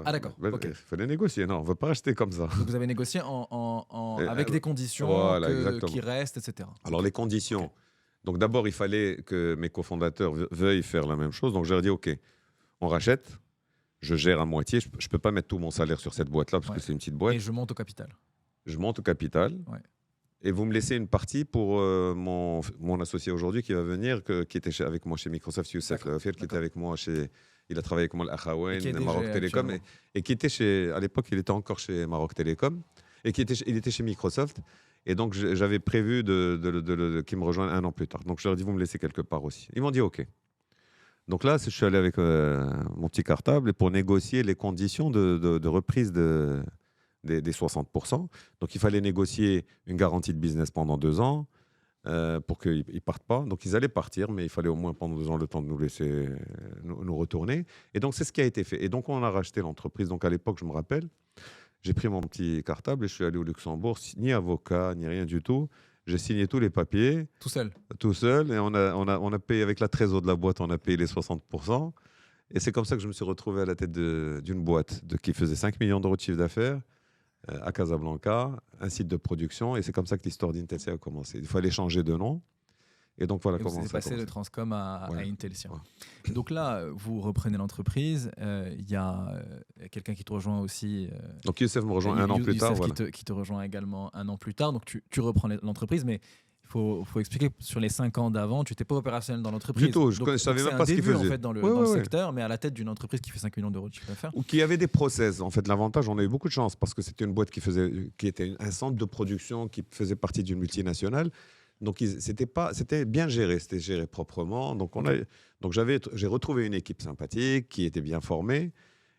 Ah, d'accord, ok. il fallait négocier. Non, on ne veut pas rester comme ça. Donc vous avez négocié avec des conditions voilà, exactement. qui restent, etc. Alors, les conditions. Ok. Donc, d'abord, il fallait que mes cofondateurs veuillent faire la même chose. Donc, je leur ai dit, OK, on rachète, je gère à moitié. Je ne peux pas mettre tout mon salaire sur cette boîte-là, parce Ouais. que c'est une petite boîte. Et je monte au capital. Je monte au capital. Ouais. Et vous me laissez une partie pour mon associé aujourd'hui qui va venir, qui était avec moi chez Microsoft, Youssef Laoufir, qui était avec moi chez... Il a travaillé avec moi à Et qui est l'Akhawain, Maroc DG Télécom, actuellement. et qui était à l'époque, il était encore chez Maroc Télécom, et il était chez Microsoft. Et donc, j'avais prévu qu'il me rejoigne 1 an plus tard. Donc, je leur ai dit, vous me laissez quelque part aussi. Ils m'ont dit, OK. Donc là, je suis allé avec mon petit cartable et pour négocier les conditions de reprise des 60%. Donc, il fallait négocier une garantie de business pendant 2 ans pour qu'ils ne partent pas. Donc, ils allaient partir, mais il fallait au moins pendant 2 ans le temps de nous laisser nous retourner. Et donc, c'est ce qui a été fait. Et donc, on a racheté l'entreprise. Donc, à l'époque, je me rappelle, j'ai pris mon petit cartable et je suis allé au Luxembourg, ni avocat, ni rien du tout. J'ai signé tous les papiers. Tout seul. Tout seul. Et on a payé avec la trésor de la boîte, on a payé les 60%. Et c'est comme ça que je me suis retrouvé à la tête d'une boîte qui faisait 5 millions d'euros de chiffre d'affaires à Casablanca, un site de production. Et c'est comme ça que l'histoire d'Intelsia a commencé. Il fallait changer de nom. Et donc voilà Et comment vous êtes ça a passé de commencé. Transcom à Ouais. Intelsia. Ouais. Donc là, vous reprenez l'entreprise. Il y a quelqu'un qui te rejoint aussi. Donc Youssef me rejoint 1 an plus tard. Youssef Voilà. qui te rejoint également 1 an plus tard. Donc tu reprends l'entreprise, mais il faut expliquer que sur les 5 ans d'avant, tu n'étais pas opérationnel dans l'entreprise. Du tout, je Donc, ne savais c'est même pas un ce qu'il début, faisait. en fait, dans le Ouais. secteur, mais à la tête d'une entreprise qui fait 5 millions d'euros de chiffre d'affaires. Ou qui avait des process. En fait, l'avantage, on a eu beaucoup de chance parce que c'était une boîte qui était un centre de production qui faisait partie d'une multinationale. Donc, c'était bien géré, c'était géré proprement. Donc, j'ai retrouvé une équipe sympathique qui était bien formée.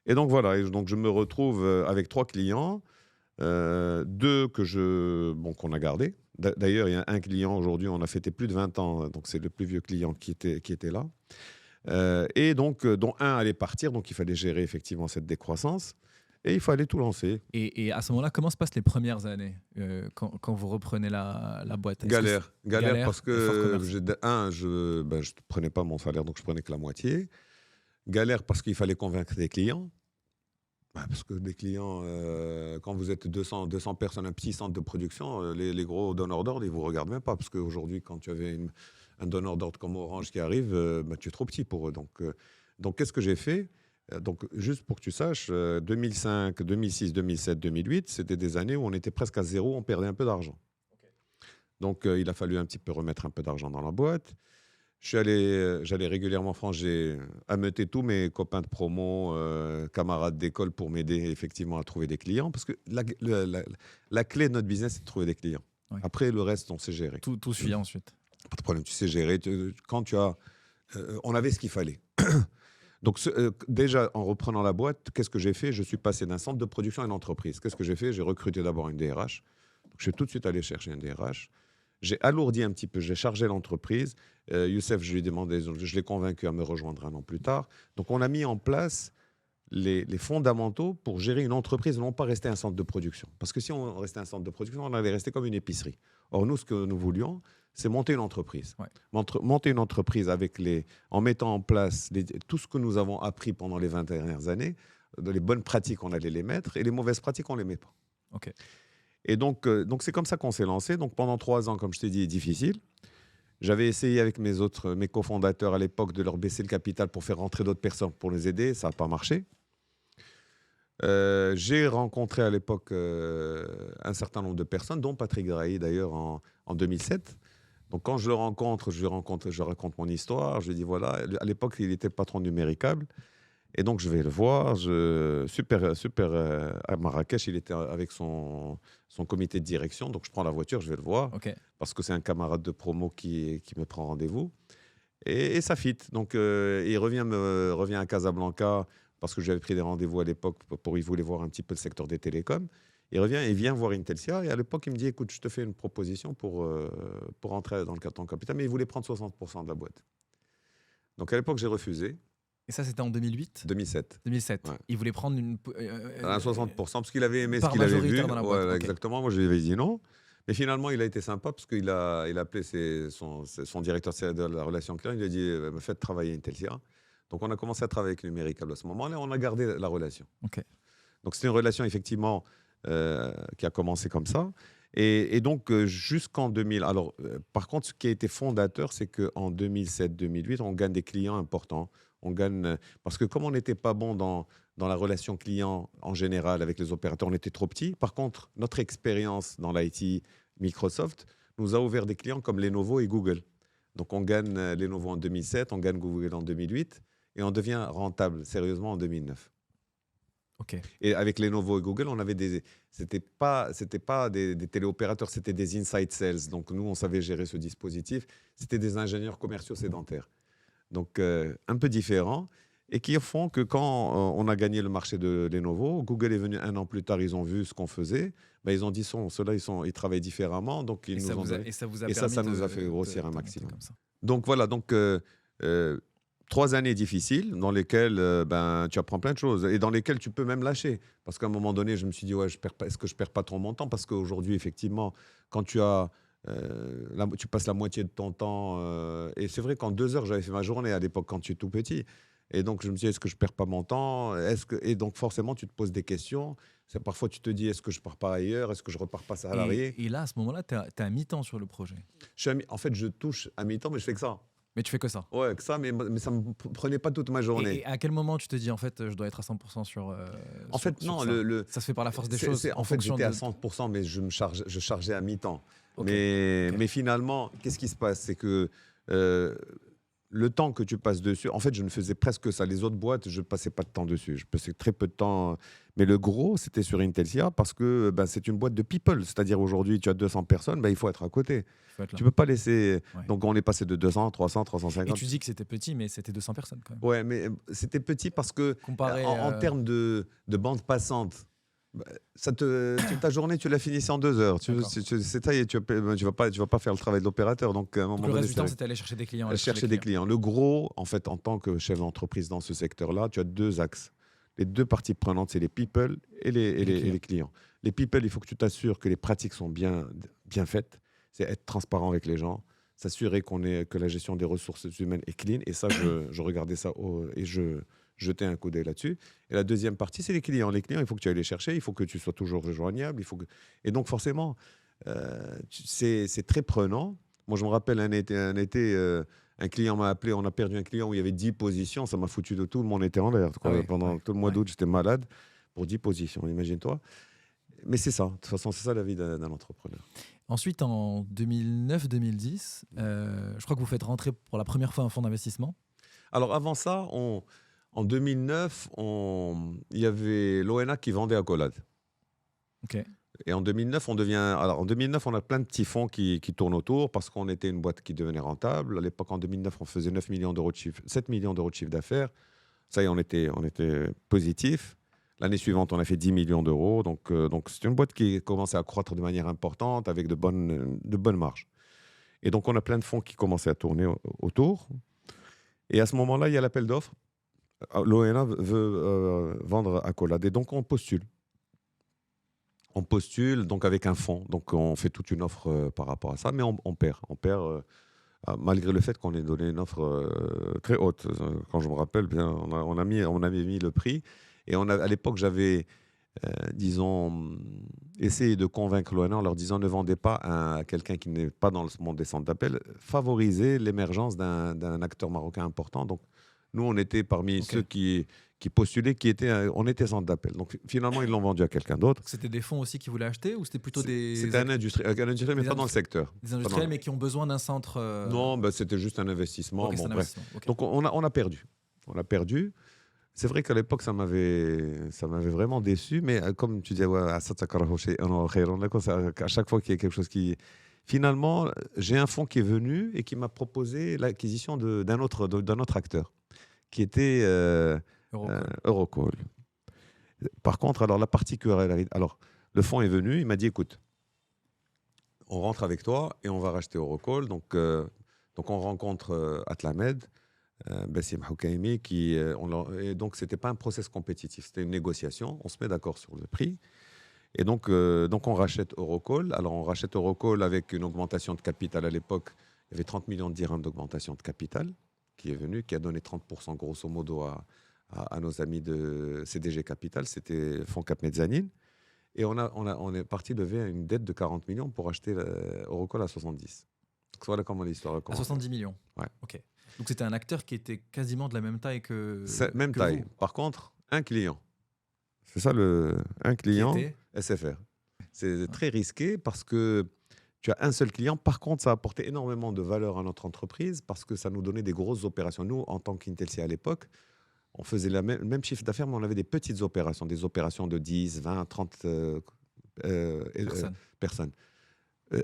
Et donc, voilà. Et donc, je me retrouve avec 3 clients, 2 qu'on a gardés. D'ailleurs, il y a un client aujourd'hui, on a fêté plus de 20 ans. Donc, c'est le plus vieux client qui était là. Et donc, dont un allait partir. Donc, il fallait gérer effectivement cette décroissance. Et il fallait tout lancer. Et à ce moment-là, comment se passent les premières années quand vous reprenez la boîte? Galère parce et fort que commerce. je ne prenais pas mon salaire, donc je prenais que la moitié. Galère parce qu'il fallait convaincre des clients. Parce que des clients, quand vous êtes 200 personnes, un petit centre de production, les gros donneurs d'ordre, ils ne vous regardent même pas. Parce qu'aujourd'hui, quand tu avais un donneur d'ordre comme Orange qui arrive, tu es trop petit pour eux. Donc qu'est-ce que j'ai fait? Donc, juste pour que tu saches, 2005, 2006, 2007, 2008, c'était des années où on était presque à zéro, on perdait un peu d'argent. Donc, il a fallu un petit peu remettre un peu d'argent dans la boîte. J'allais régulièrement en France, j'ai ameuté tous mes copains de promo, camarades d'école pour m'aider effectivement à trouver des clients. Parce que la clé de notre business, c'est de trouver des clients. Ouais. Après, le reste, on sait gérer. Tout suit ensuite. Pas de problème, tu sais gérer. On avait ce qu'il fallait. Donc, déjà, en reprenant la boîte, qu'est-ce que j'ai fait? Je suis passé d'un centre de production à une entreprise. Qu'est-ce que j'ai fait? J'ai recruté d'abord une DRH. Donc, je suis tout de suite allé chercher un DRH. J'ai alourdi un petit peu, j'ai chargé l'entreprise. Youssef, je lui ai demandé, je l'ai convaincu à me rejoindre 1 an plus tard. Donc, on a mis en place les fondamentaux pour gérer une entreprise, non pas rester un centre de production. Parce que si on restait un centre de production, on allait rester comme une épicerie. Or, nous, ce que nous voulions, c'est monter une entreprise. Ouais. Monter une entreprise en mettant en place tout ce que nous avons appris pendant les 20 dernières années. Les bonnes pratiques, on allait les mettre, et les mauvaises pratiques, on ne les met pas. Ok. Et donc, c'est comme ça qu'on s'est lancé. Donc, pendant 3 ans, comme je t'ai dit, difficile. J'avais essayé avec mes cofondateurs à l'époque de leur baisser le capital pour faire rentrer d'autres personnes pour les aider. Ça n'a pas marché. J'ai rencontré à l'époque un certain nombre de personnes, dont Patrick Drahi d'ailleurs en 2007. Donc quand je le rencontre, je raconte mon histoire. Je lui dis voilà, à l'époque il était patron de Numéricable. Et donc je vais le voir, à Marrakech, il était avec son comité de direction. Donc je prends la voiture, je vais le voir, Ok. parce que c'est un camarade de promo qui me prend rendez-vous. Et ça fit. Donc il revient à Casablanca, parce que j'avais pris des rendez-vous à l'époque, il voulait voir un petit peu le secteur des télécoms. Il vient voir Intelsia, et à l'époque il me dit écoute, je te fais une proposition pour entrer dans le carton capital, mais il voulait prendre 60% de la boîte. Donc à l'époque j'ai refusé. Et ça, c'était en 2008 2007. 2007. Ouais. Il voulait prendre À 60%, parce qu'il avait aimé ce part qu'il avait vu. majoritaire dans la boîte. Ok. Exactement. Moi, je lui avais dit non. Mais finalement, il a été sympa, parce qu'il a appelé son directeur de la relation client. Il lui a dit me faites travailler Intelsia. Donc, on a commencé à travailler avec Numéricable à ce moment-là. On a gardé la relation. Ok. Donc, c'était une relation, effectivement, qui a commencé comme ça. Et donc, jusqu'en 2000. Alors, par contre, ce qui a été fondateur, c'est qu'en 2007-2008, on gagne des clients importants. On gagne, parce que comme on n'était pas bon dans la relation client en général avec les opérateurs, on était trop petits. Par contre, notre expérience dans l'IT Microsoft nous a ouvert des clients comme Lenovo et Google. Donc, on gagne Lenovo en 2007, on gagne Google en 2008, et on devient rentable sérieusement en 2009. Ok. Et avec Lenovo et Google, on avait c'était pas des téléopérateurs, c'était des inside sales. Donc nous, on savait gérer ce dispositif. C'était des ingénieurs commerciaux sédentaires. Donc un peu différent, et qui font que quand on a gagné le marché de Lenovo, Google est venu 1 an plus tard, ils ont vu ce qu'on faisait, ils ont dit ceux-là, ils travaillent différemment, donc ils nous ont donné. Et ça vous a Et permis ça nous a fait grossir un de maximum. comme ça. Donc voilà, 3 années difficiles dans lesquelles tu apprends plein de choses, et dans lesquelles tu peux même lâcher. Parce qu'à un moment donné, je me suis dit, est-ce que je perds pas trop mon temps? Parce qu'aujourd'hui, effectivement, quand tu passes la moitié de ton temps, et c'est vrai qu'en 2 heures, j'avais fait ma journée à l'époque quand tu es tout petit. Et donc, je me suis dit, est-ce que je perds pas mon temps? Et donc, forcément, tu te poses des questions. Parfois, tu te dis, est-ce que je pars pas ailleurs? Est-ce que je repars pas salarié? Et là, à ce moment-là, tu es à mi-temps sur le projet. En fait, je touche à mi-temps, mais je fais que ça. Mais tu fais que ça. Ouais, que ça, mais ça me prenait pas toute ma journée. Et à quel moment tu te dis, en fait, je dois être à 100% sur. En fait, non. Ça se fait par la force des choses. En fait, j'étais à 100%, mais je chargeais à mi-temps. Okay. Mais finalement, qu'est-ce qui se passe? C'est que le temps que tu passes dessus, en fait, je ne faisais presque ça. Les autres boîtes, je ne passais pas de temps dessus. Je passais très peu de temps. Mais le gros, c'était sur Intelsia, parce que c'est une boîte de people. C'est-à-dire, aujourd'hui, tu as 200 personnes, il faut être à côté. Tu ne peux pas laisser. Ouais. Donc, on est passé de 200, 300, 350. Et tu dis que c'était petit, mais c'était 200 personnes quand même. Ouais, mais c'était petit parce que, en termes de bande passante, ta journée, tu l'as finissée en 2 heures. C'est ça, tu vas pas faire le travail de l'opérateur. Donc, à un moment le donné, reste du temps, c'était aller chercher des clients. Chercher des clients. Le gros, en fait, en tant que chef d'entreprise dans ce secteur-là, tu as 2 axes. Les 2 parties prenantes, c'est les people et les clients. Les people, il faut que tu t'assures que les pratiques sont bien faites. C'est être transparent avec les gens, s'assurer que la gestion des ressources humaines est clean. Et ça, je regardais ça et je jetais un coup d'œil là-dessus. Et la deuxième partie, c'est les clients. Les clients, il faut que tu ailles les chercher, il faut que tu sois toujours rejoignable. Et donc, forcément, c'est très prenant. Moi, je me rappelle un été, un client m'a appelé, on a perdu un client où il y avait 10 positions, ça m'a foutu de tout, le monde était en l'air. Pendant tout le mois d'août, j'étais malade pour 10 positions, imagine-toi. Mais c'est ça, de toute façon, c'est ça la vie d'un entrepreneur. Ensuite, en 2009-2010, je crois que vous faites rentrer pour la première fois un fonds d'investissement. Alors avant ça, en 2009, il y avait l'ONA qui vendait Accolade. Ok. Et en 2009, on a plein de petits fonds qui tournent autour parce qu'on était une boîte qui devenait rentable. À l'époque, en 2009, on faisait 7 millions d'euros de chiffre d'affaires. Ça y est, on était positif. L'année suivante, on a fait 10 millions d'euros. Donc c'est une boîte qui commençait à croître de manière importante avec de bonnes marges. Et donc, on a plein de fonds qui commençaient à tourner autour. Et à ce moment-là, il y a l'appel d'offres L'ONA veut vendre Accolade. Et donc, on postule. On postule donc avec un fonds. Donc, on fait toute une offre par rapport à ça, mais on perd. On perd malgré le fait qu'on ait donné une offre très haute. Quand je me rappelle bien, on avait mis le prix. Et à l'époque, j'avais, disons, essayé de convaincre l'ONA en leur disant ne vendez pas à quelqu'un qui n'est pas dans le monde des centres d'appel. Favorisez l'émergence d'un acteur marocain important. Donc, nous, on était parmi ceux qui postulaient, on était centre d'appel. Donc, finalement, ils l'ont vendu à quelqu'un d'autre. C'était des fonds aussi qui voulaient acheter ou c'était plutôt C'était un industriel, mais pas dans le secteur. Des industriels, mais qui ont besoin d'un centre. Non, c'était juste un investissement. Okay, bon, un bref. investissement. Okay. Donc, on a perdu. On a perdu. C'est vrai qu'à l'époque, ça m'avait vraiment déçu. Mais comme tu disais, à chaque fois qu'il y a quelque chose qui. Finalement, j'ai un fonds qui est venu et qui m'a proposé l'acquisition d'un autre acteur, qui était Eurocall. Par contre, alors la particularité. Alors, le fonds est venu, il m'a dit écoute, on rentre avec toi et on va racheter Eurocall. Donc on rencontre Atlamed. Bassim Houkaimi, et donc c'était pas un process compétitif, c'était une négociation, on se met d'accord sur le prix, et donc on rachète Eurocall. Alors on rachète Eurocall avec une augmentation de capital à l'époque, il y avait 30 millions de dirhams d'augmentation de capital qui est venu, qui a donné 30% grosso modo à nos amis de CDG Capital, c'était Fonds Cap Mezzanine, et on est parti lever une dette de 40 millions pour acheter Eurocall à 70. Donc voilà comment l'histoire a commencé. À 70 millions. Ouais. Ok. Donc c'était un acteur qui était quasiment de la même taille que. Même taille. Vous. Par contre, un client. C'est ça un client SFR. C'est très risqué parce que tu as un seul client. Par contre, ça a apporté énormément de valeur à notre entreprise parce que ça nous donnait des grosses opérations. Nous, en tant qu'Intelsia à l'époque, on faisait le même chiffre d'affaires, mais on avait des petites opérations, des opérations de 10, 20, 30 personnes.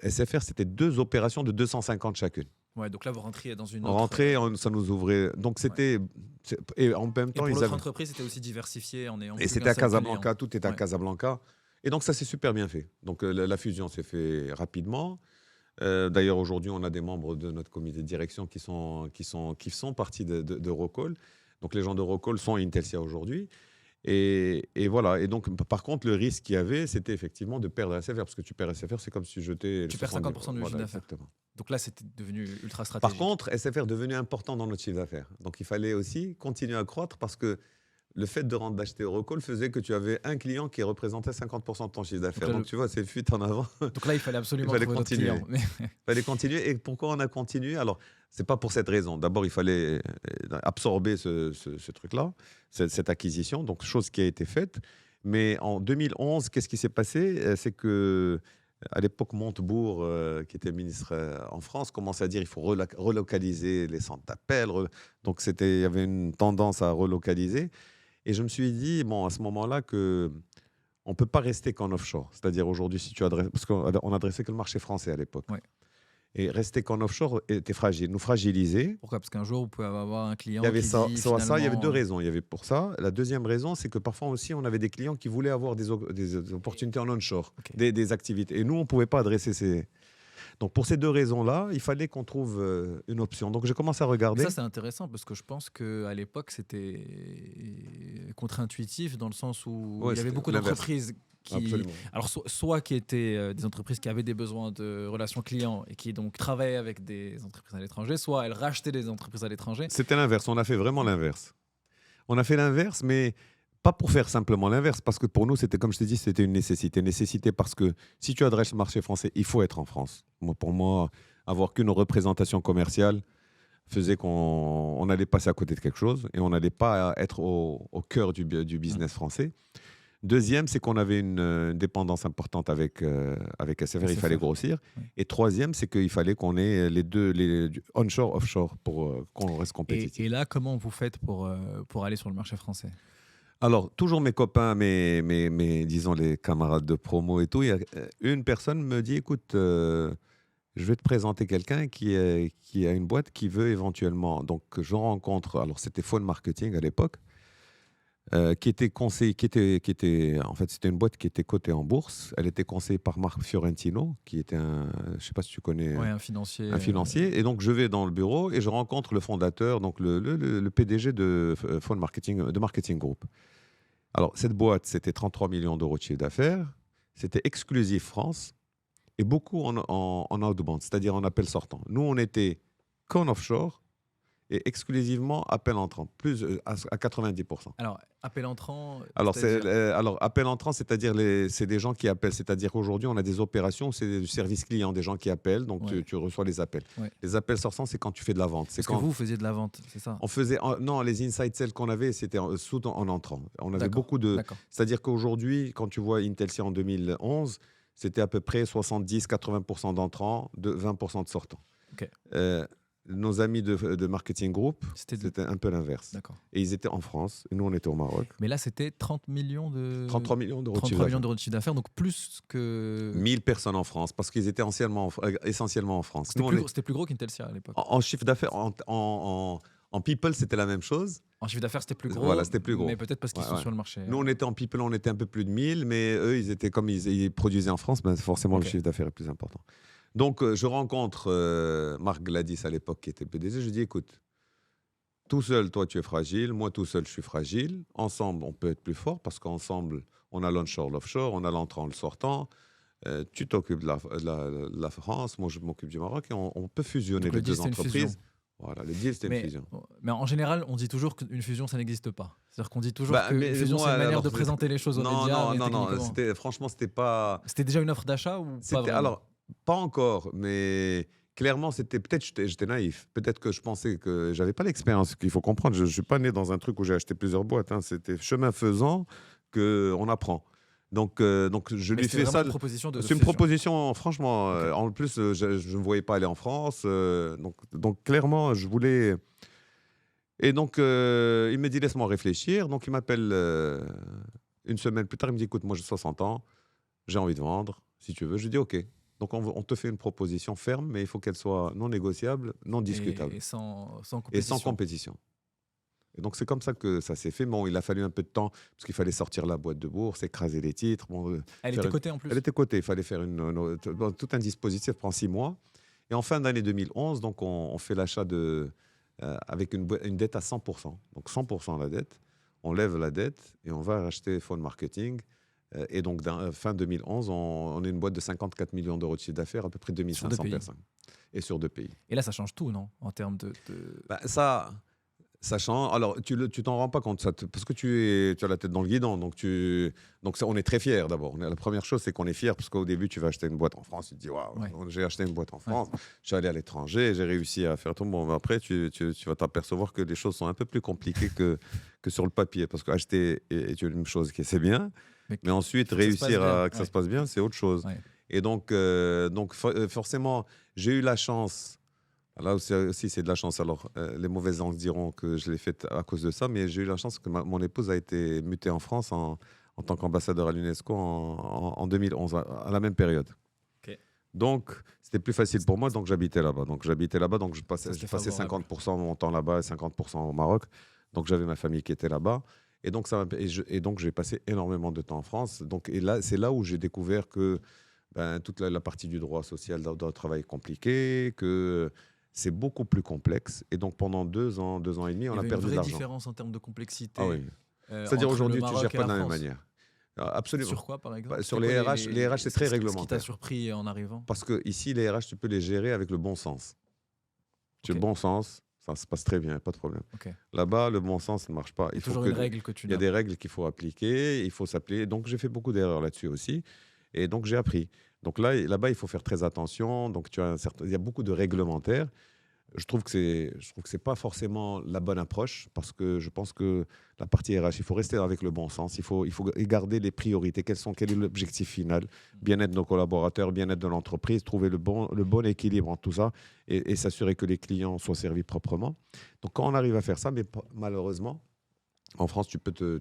SFR, c'était 2 opérations de 250 chacune. Ouais, donc là, vous rentriez dans une autre... On rentrait, ça nous ouvrait. Donc c'était... Ouais. Et en même temps, et pour l'autre entreprise, c'était aussi diversifié en ayant... Et c'était à Casablanca, tout était à Casablanca. Et donc ça s'est super bien fait. Donc la fusion s'est fait rapidement. D'ailleurs, aujourd'hui, on a des membres de notre comité de direction qui sont partis d'Eurocall. Donc les gens d'Eurocall sont Intelsia aujourd'hui. Et voilà. Et donc, par contre, le risque qu'il y avait, c'était effectivement de perdre SFR. Parce que tu perds SFR, c'est comme si tu jetais... Tu perds 50% de chiffre d'affaires. Donc là, c'était devenu ultra stratégique. Par contre, SFR est devenu important dans notre chiffre d'affaires. Donc il fallait aussi continuer à croître parce que le fait d'acheter Eurocall faisait que tu avais un client qui représentait 50% de ton chiffre d'affaires. Donc tu vois, c'est le fuite en avant. Donc là, il fallait absolument continuer. Il fallait continuer. Et pourquoi on a continué? Alors, c'est pas pour cette raison. D'abord, il fallait absorber ce truc-là, cette acquisition. Donc, chose qui a été faite. Mais en 2011, qu'est-ce qui s'est passé? C'est que à l'époque, Montebourg, qui était ministre en France, commençait à dire qu'il faut relocaliser les centres d'appel. Donc, il y avait une tendance à relocaliser. Et je me suis dit, bon, à ce moment-là, qu'on ne peut pas rester qu'en offshore. C'est-à-dire aujourd'hui, si tu adresses... Parce qu'on adressait que le marché français à l'époque. Ouais. Et rester qu'en offshore était fragile, nous fragiliser. Pourquoi? Parce qu'un jour, vous pouvez avoir un client il y avait qui ça, dit ça, finalement... il y avait 2 raisons. Il y avait pour ça. La deuxième raison, c'est que parfois aussi, on avait des clients qui voulaient avoir des opportunités en onshore, des activités. Et nous, on ne pouvait pas adresser ces... Donc, pour ces 2 raisons-là, il fallait qu'on trouve une option. Donc, j'ai commencé à regarder. Mais ça, c'est intéressant parce que je pense qu'à l'époque, c'était contre-intuitif dans le sens où il y avait beaucoup d'entreprises qui... Absolument. Alors, soit qui étaient des entreprises qui avaient des besoins de relations clients et qui donc travaillaient avec des entreprises à l'étranger, soit elles rachetaient des entreprises à l'étranger. C'était l'inverse. On a fait vraiment l'inverse. On a fait l'inverse, mais... Pas pour faire simplement l'inverse, parce que pour nous, c'était, comme je t'ai dit, c'était une nécessité. Nécessité parce que si tu adresses le marché français, il faut être en France. Pour moi, avoir qu'une représentation commerciale faisait qu'on allait passer à côté de quelque chose et on n'allait pas être au cœur du business français. Deuxième, c'est qu'on avait une dépendance importante avec SFR, il fallait grossir. Oui. Et troisième, c'est qu'il fallait qu'on ait les deux, onshore, offshore, pour qu'on reste compétitif. Et là, comment vous faites pour aller sur le marché français ? Alors, toujours mes copains, disons les camarades de promo et tout, il y a une personne me dit, écoute, je vais te présenter quelqu'un qui a une boîte qui veut éventuellement. Donc, je rencontre, alors c'était Phone Marketing à l'époque, En fait, c'était une boîte qui était cotée en bourse. Elle était conseillée par Marc Fiorentino, qui était je ne sais pas si tu connais, Ouais, un financier. un financier. Et donc, je vais dans le bureau et je rencontre le fondateur, donc le PDG de Phone Marketing, de Marketing Group. Alors, cette boîte, c'était 33 millions d'euros de chiffre d'affaires. C'était exclusif France et beaucoup en outbound, c'est-à-dire en appel sortant. Nous, on était qu'en offshore et exclusivement appel entrant, plus à 90%. Alors, appel entrant, Alors, c'est-à-dire alors, appel entrant, c'est-à-dire c'est des gens qui appellent. C'est-à-dire qu'aujourd'hui, on a des opérations où c'est du service client, des gens qui appellent, donc Ouais. tu reçois les appels. Ouais. Les appels sortants, c'est quand tu fais de la vente. C'est Parce que quand vous faisiez de la vente, c'est ça? on faisait. Non, les inside sales qu'on avait, c'était en entrant. On avait D'accord, beaucoup de. d'accord. C'est-à-dire qu'aujourd'hui, quand tu vois Intelsia en 2011, c'était à peu près 70-80% d'entrants, 20% de sortants. Ok. Nos amis de Marketing Group, C'était c'était un peu l'inverse. D'accord. Et ils étaient en France, et nous, on était au Maroc. Mais là, c'était 30 millions de... 33 millions d'euros de chiffre 33 millions d'affaires. d'euros de chiffre d'affaires, donc plus que... 1000 personnes en France, parce qu'ils étaient essentiellement en France. Nous, C'était plus gros qu'Intelsia à l'époque. en chiffre d'affaires, en people, c'était la même chose. En chiffre d'affaires, c'était plus gros. Voilà, c'était plus gros. Mais peut-être parce qu'ils Ouais, sont ouais. sur le marché. Nous, on était en people, on était un peu plus de 1000, mais eux, ils étaient comme ils produisaient en France, ben, forcément, Ok. le chiffre d'affaires est plus important. Donc, je rencontre Marc Gladys à l'époque, qui était PDG. Je dis, écoute, tout seul, toi, tu es fragile. Moi, tout seul, je suis fragile. Ensemble, on peut être plus fort parce qu'ensemble, on a l'onshore, l'offshore, on a l'entrant, le sortant. Tu t'occupes de la France, moi, je m'occupe du Maroc et on peut fusionner Donc, les le deal, deux c'était une fusion. entreprises. Voilà, le deal, c'était une fusion. Mais en général, on dit toujours qu'une fusion, ça n'existe pas. C'est-à-dire qu'on dit toujours Bah, qu'une mais fusion, moi, c'est une manière alors, de présenter les choses aux non, médias. non, mais non, techniquement. franchement, c'était pas. C'était déjà une offre d'achat ou pas C'était, vraiment? alors, pas encore, mais clairement, c'était peut-être j'étais naïf. Peut-être que je pensais que j'avais pas l'expérience. Qu'il faut comprendre, je suis pas né dans un truc où j'ai acheté plusieurs boîtes. Hein. C'était chemin faisant que on apprend. Donc je Mais lui c'était fais vraiment ça. une proposition de C'est une fusion. proposition, franchement. Ok. En plus, je ne me voyais pas aller en France. Donc clairement, je voulais. Et donc, il me dit, laisse-moi réfléchir. Donc, il m'appelle une semaine plus tard. Il me dit, écoute, moi, j'ai 60 ans. J'ai envie de vendre, si tu veux. Je dis, OK. Donc, on te fait une proposition ferme, mais il faut qu'elle soit non négociable, non discutable. Et sans Et compétition. sans compétition. Et donc, c'est comme ça que ça s'est fait. Bon, il a fallu un peu de temps, parce qu'il fallait sortir la boîte de bourse, écraser les titres. Bon, Elle faire était une- cotée en plus. Elle était cotée. Il fallait faire tout un dispositif, prend 6 mois. Et en fin d'année 2011, donc, on fait l'achat avec une dette à 100%. Donc 100% la dette. On lève la dette et on va racheter Phone Marketing. Et donc, fin 2011, on est une boîte de 54 millions d'euros de chiffre d'affaires, à peu près 2500 pays. personnes. Et sur 2 pays. Et là, ça change tout, non? En termes de... Bah, ça change. Alors, tu t'en rends pas compte, parce que tu as la tête dans le guidon. Donc on est très fiers d'abord. La première chose, c'est qu'on est fiers, parce qu'au début, tu vas acheter une boîte en France. Tu te dis, waouh, Ouais. j'ai acheté une boîte en France. Je suis allé à l'étranger, j'ai réussi à faire tout. Bon, mais après, tu vas t'apercevoir que les choses sont un peu plus compliquées que sur le papier. Parce qu'acheter est une chose qui c'est bien, mais ensuite, faut que ça se passe réussir bien. à que ça se passe bien, c'est autre chose. Ouais. Et donc forcément, j'ai eu la chance. Là aussi, c'est de la chance. Alors, les mauvaises langues diront que je l'ai faite à cause de ça, mais j'ai eu la chance que mon épouse a été mutée en France en tant qu'ambassadeur à l'UNESCO en 2011, à la même période. Ok. Donc, c'était plus facile pour moi, donc j'habitais là-bas. Donc, je passais c'était favorable. 50% de mon temps là-bas et 50% au Maroc. Donc, j'avais ma famille qui était là-bas. Et donc, j'ai passé énormément de temps en France. Donc, et là, c'est là où j'ai découvert que toute la partie du droit social, d'un travail compliqué, que c'est beaucoup plus complexe. Et donc, pendant 2 ans et demi, on a perdu de Il y avait une vraie l'argent. différence en termes de complexité. Ah oui. C'est-à-dire entre aujourd'hui, le tu ne Maroc gères et pas de la la même France. manière. Absolument. Sur quoi, par exemple? Sur C'était les quoi RH, les RH, c'est très Ce qui t'a réglementaire. surpris en arrivant? Parce que ici, les RH, tu peux les gérer avec le bon sens. Tu as Ok. le bon sens, ça se passe très bien, pas de problème. Ok. Là-bas, le bon sens ne marche pas. Il y a faut toujours que une règle que tu Il y a n'as des règles qu'il faut appliquer, il faut s'appeler. Donc, j'ai fait beaucoup d'erreurs là-dessus aussi. Et donc, j'ai appris. Donc là-bas, il faut faire très attention. Donc, il y a beaucoup de réglementaires. Je trouve que c'est pas forcément la bonne approche, parce que je pense que la partie RH, il faut rester avec le bon sens. Il faut garder les priorités. Quel est l'objectif final? Bien-être de nos collaborateurs, bien-être de l'entreprise, trouver le bon équilibre entre tout ça et s'assurer que les clients soient servis proprement. Donc, quand on arrive à faire ça, mais malheureusement, en France, tu peux te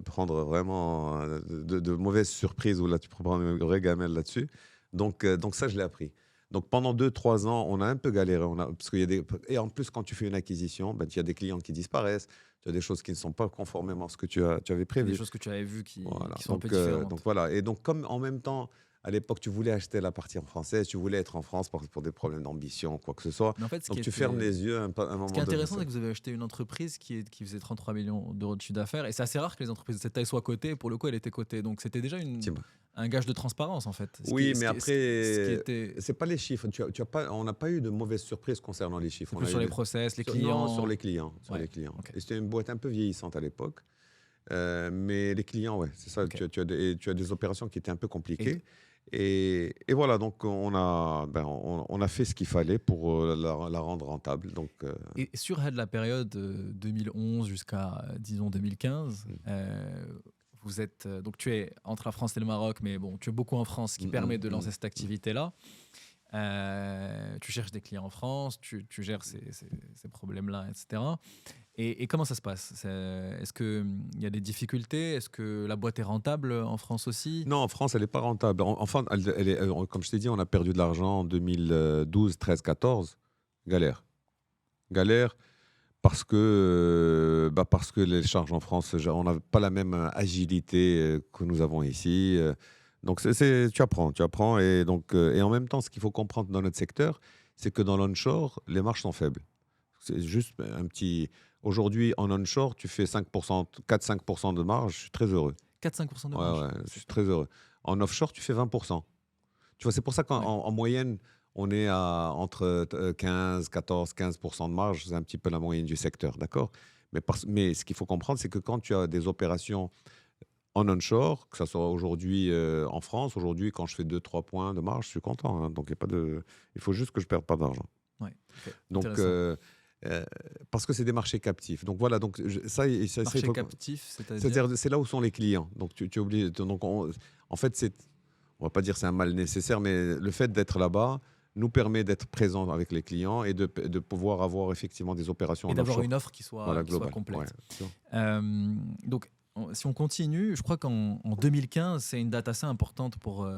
prendre vraiment de mauvaises surprises, où là, tu peux prendre une vraie gamelle là-dessus. Donc ça, je l'ai appris. Donc pendant 2, 3 ans, on a un peu galéré. Parce qu'il y a et en plus, quand tu fais une acquisition, ben, il y a des clients qui disparaissent. Tu as des choses qui ne sont pas conformément à ce que tu avais Des prévu. choses que tu avais vues Voilà. qui sont un peu différentes. Donc voilà. Et donc, comme en même temps, à l'époque, tu voulais acheter la partie en française, tu voulais être en France pour des problèmes d'ambition, quoi que ce soit. Mais en fait, Donc tu fermes les yeux un ce moment qui est donné. intéressant, c'est que vous avez acheté une entreprise qui faisait 33 millions d'euros de chiffre d'affaires. Et c'est assez rare que les entreprises de cette taille soient cotées. Pour le coup, elle était cotée. Donc c'était déjà Effectivement. un gage de transparence, en fait. Oui, mais Ce qui après, était c'est pas les chiffres. On n'a pas eu de mauvaises surprises concernant les chiffres. c'est On plus a sur eu les process, les non, clients. sur les clients. Sur Ouais, les clients. ok. Et c'était une boîte un peu vieillissante à l'époque. Mais les clients, ouais, c'est ça. Ok. Tu as des opérations qui étaient un peu Et, compliquées. Et voilà, donc on a fait ce qu'il fallait pour la rendre rentable. Donc, et sur la période 2011 jusqu'à, disons, 2015, vous êtes donc tu es entre la France et le Maroc, mais bon, tu es beaucoup en France, ce qui permet de lancer cette activité-là. Tu cherches des clients en France, tu gères ces problèmes-là, etc. Et comment ça se passe? Est-ce qu'il y a des difficultés? Est-ce que la boîte est rentable en France aussi? non, en France, elle n'est pas rentable. Enfin, comme je t'ai dit, on a perdu de l'argent en 2012, 13, 14. Galère. Galère parce que les charges en France, on n'a pas la même agilité que nous avons ici. Donc, tu apprends. Et en même temps, ce qu'il faut comprendre dans notre secteur, c'est que dans l'onshore, les marges sont faibles. C'est juste un petit. Aujourd'hui, en onshore, tu fais 5%, 4-5% de marge, je suis très heureux. 4-5% de Ouais, marge. ouais, je suis très heureux. En offshore, tu fais 20%. Tu vois, c'est pour ça qu'en Ouais. en moyenne, on est entre 15, 14, 15% de marge. C'est un petit peu la moyenne du secteur, d'accord? Mais ce qu'il faut comprendre, c'est que quand tu as des opérations en onshore, que ce soit aujourd'hui en France, aujourd'hui, quand je fais 2, 3 points de marge, je suis content, hein. Donc, il faut juste que je ne perde pas d'argent. Ouais, ok. Donc, Intéressant. parce que c'est des marchés captifs. Donc voilà, donc ça, Marché il faut. captif, c'est-à-dire C'est-à-dire, c'est là où sont les clients. Donc tu oublies. Donc en fait, on va pas dire c'est un mal nécessaire, mais le fait d'être là-bas nous permet d'être présents avec les clients et de pouvoir avoir effectivement des opérations et en d'avoir offshore. une offre Voilà, qui soit global. Ouais, complète. tu vois. Donc, si on continue, je crois en 2015, c'est une date assez importante pour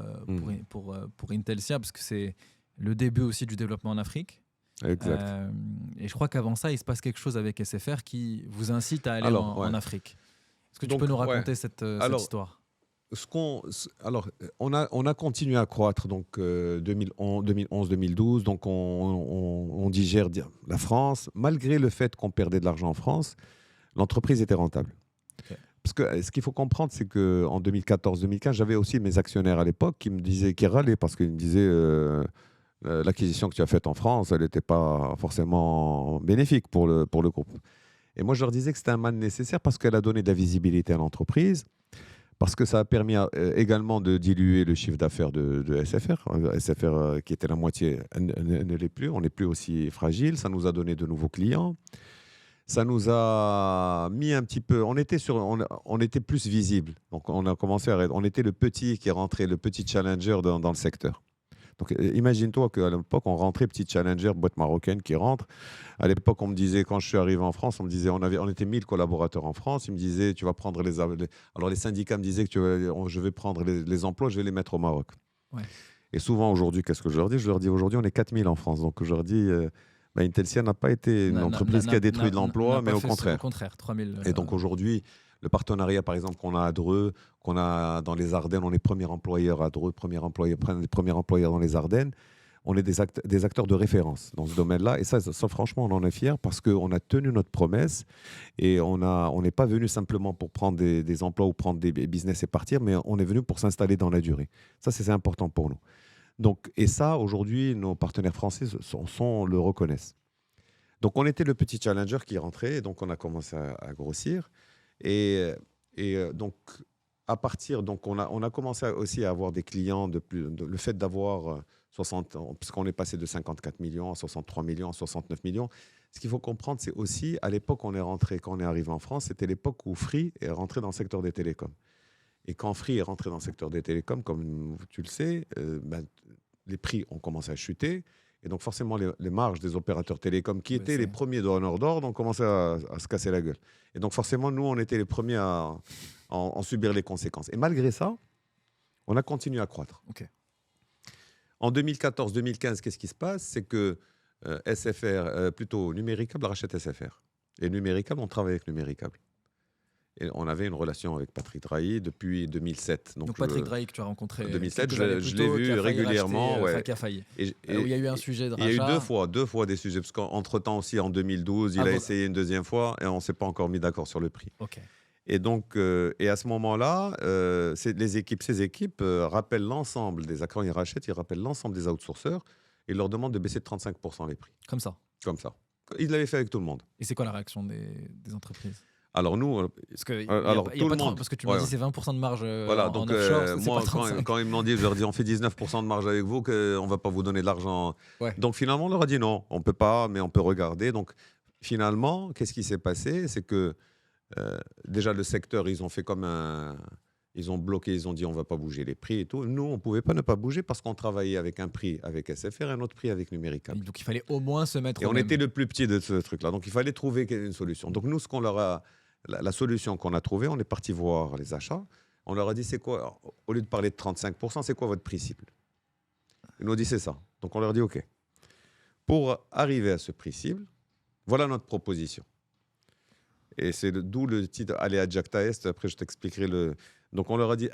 Intelsia, parce que c'est le début aussi du développement en Afrique. Exact. Et je crois qu'avant ça, il se passe quelque chose avec SFR qui vous incite à aller Alors, en ouais. Afrique. Est-ce que tu Donc, peux nous ouais. raconter cette Alors, histoire? On a continué à croître donc 2011, 2012. Donc on digère la France. Malgré le fait qu'on perdait de l'argent en France, l'entreprise était rentable. Ok. Parce que ce qu'il faut comprendre, c'est qu'en 2014-2015, j'avais aussi mes actionnaires à l'époque qui râlaient parce qu'ils me disaient l'acquisition que tu as faite en France, elle n'était pas forcément bénéfique pour le groupe. Et moi, je leur disais que c'était un mal nécessaire parce qu'elle a donné de la visibilité à l'entreprise, parce que ça a permis également de diluer le chiffre d'affaires de SFR. SFR, qui était la moitié, ne l'est plus. On n'est plus aussi fragile. Ça nous a donné de nouveaux clients. Ça nous a mis un petit peu. On était plus visible. Donc, on a commencé on était le petit qui est rentré, le petit challenger dans le secteur. Donc, imagine-toi qu'à l'époque, on rentrait petit challenger, boîte marocaine qui rentre. À l'époque, on me disait, quand je suis arrivé en France, on me disait, on était 1000 collaborateurs en France. Ils me disaient, tu vas prendre alors les syndicats me disaient que je vais prendre les emplois, je vais les mettre au Maroc. Ouais. Et souvent, aujourd'hui, qu'est-ce que je leur dis? Je leur dis, aujourd'hui, on est 4000 en France. Donc, je leur dis, Intelsia n'a pas été une entreprise qui a détruit de l'emploi, mais au contraire. Au contraire, 3000. Et donc, aujourd'hui, le partenariat, par exemple, qu'on a à Dreux, qu'on a dans les Ardennes, on est premier employeur à Dreux, premier employeur dans les Ardennes. On est des acteurs de référence dans ce domaine-là. Et ça, franchement, on en est fiers parce qu'on a tenu notre promesse et on n'est pas venu simplement pour prendre des emplois ou prendre des business et partir, mais on est venu pour s'installer dans la durée. Ça, c'est important pour nous. Donc, et ça, aujourd'hui, nos partenaires français le reconnaissent. Donc, on était le petit challenger qui rentrait, et donc on a commencé à grossir. Et donc, à partir, donc on a commencé aussi à avoir des clients le fait d'avoir 60, puisqu'on est passé de 54 millions à 63 millions, à 69 millions. Ce qu'il faut comprendre, c'est aussi, à l'époque, quand on est arrivé en France, c'était l'époque où Free est rentré dans le secteur des télécoms. Et quand Free est rentré dans le secteur des télécoms, comme tu le sais, les prix ont commencé à chuter. Et donc, forcément, les marges des opérateurs télécoms, qui étaient les premiers donneurs d'ordre, ont commencé à se casser la gueule. Et donc, forcément, nous, on était les premiers à en subir les conséquences. Et malgré ça, on a continué à croître. Ok. En 2014-2015, qu'est-ce qui se passe? C'est que SFR, plutôt Numéricable, rachète SFR. Et Numéricable, on travaille avec Numéricable. Et on avait une relation avec Patrick Drahi depuis 2007. Donc Patrick Drahi que tu as rencontré 2007, je l'ai vu régulièrement. Qui a failli. Et Où il y a eu un sujet de rachat. Il y a eu deux fois des sujets, parce qu'entre-temps aussi, en 2012, il a essayé une deuxième fois et on ne s'est pas encore mis d'accord sur le prix. Okay. Et donc, et à ce moment-là, ces équipes rappellent l'ensemble des accords, ils rachètent, ils rappellent l'ensemble des outsourceurs et leur demandent de baisser de 35% les prix. Comme ça. Ils l'avaient fait avec tout le monde. Et c'est quoi la réaction des entreprises? Alors nous, parce que parce que tu m'as dit c'est 20% de marge en offshore. Moi, quand ils m'ont dit, je leur dis on fait 19% de marge avec vous, qu'on ne va pas vous donner de l'argent. Ouais. Donc finalement, on leur a dit non, on ne peut pas, mais on peut regarder. Donc finalement, qu'est-ce qui s'est passé? C'est que déjà le secteur, ils ont fait comme ils ont bloqué, ils ont dit on ne va pas bouger les prix et tout. Nous, on ne pouvait pas ne pas bouger parce qu'on travaillait avec un prix avec SFR et un autre prix avec Numéricable. Donc il fallait au moins se mettre. Et on était le plus petit de ce truc-là. Donc il fallait trouver une solution. Donc nous, ce qu'on leur a. La solution qu'on a trouvée, on est parti voir les achats. On leur a dit, c'est quoi, au lieu de parler de 35%, c'est quoi votre prix cible? Ils nous ont dit, c'est ça. Donc on leur dit, OK. Pour arriver à ce prix cible, voilà notre proposition. Et c'est d'où le titre Aléa Jacta Est. Après, je t'expliquerai le. Donc on leur a dit,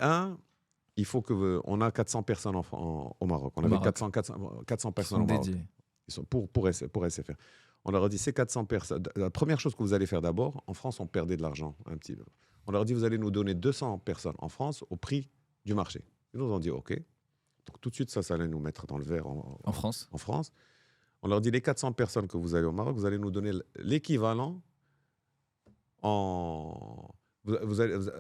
il faut que. On a 400 personnes au Maroc. On avait 400 personnes au Maroc. Ils sont pour SFR. On leur a dit, ces 400 personnes, la première chose que vous allez faire d'abord, en France, on perdait de l'argent un petit peu. On leur a dit, vous allez nous donner 200 personnes en France au prix du marché. Ils nous ont dit, OK. Donc tout de suite, ça allait nous mettre dans le vert en France. On leur dit, les 400 personnes que vous avez au Maroc, vous allez nous donner l'équivalent en...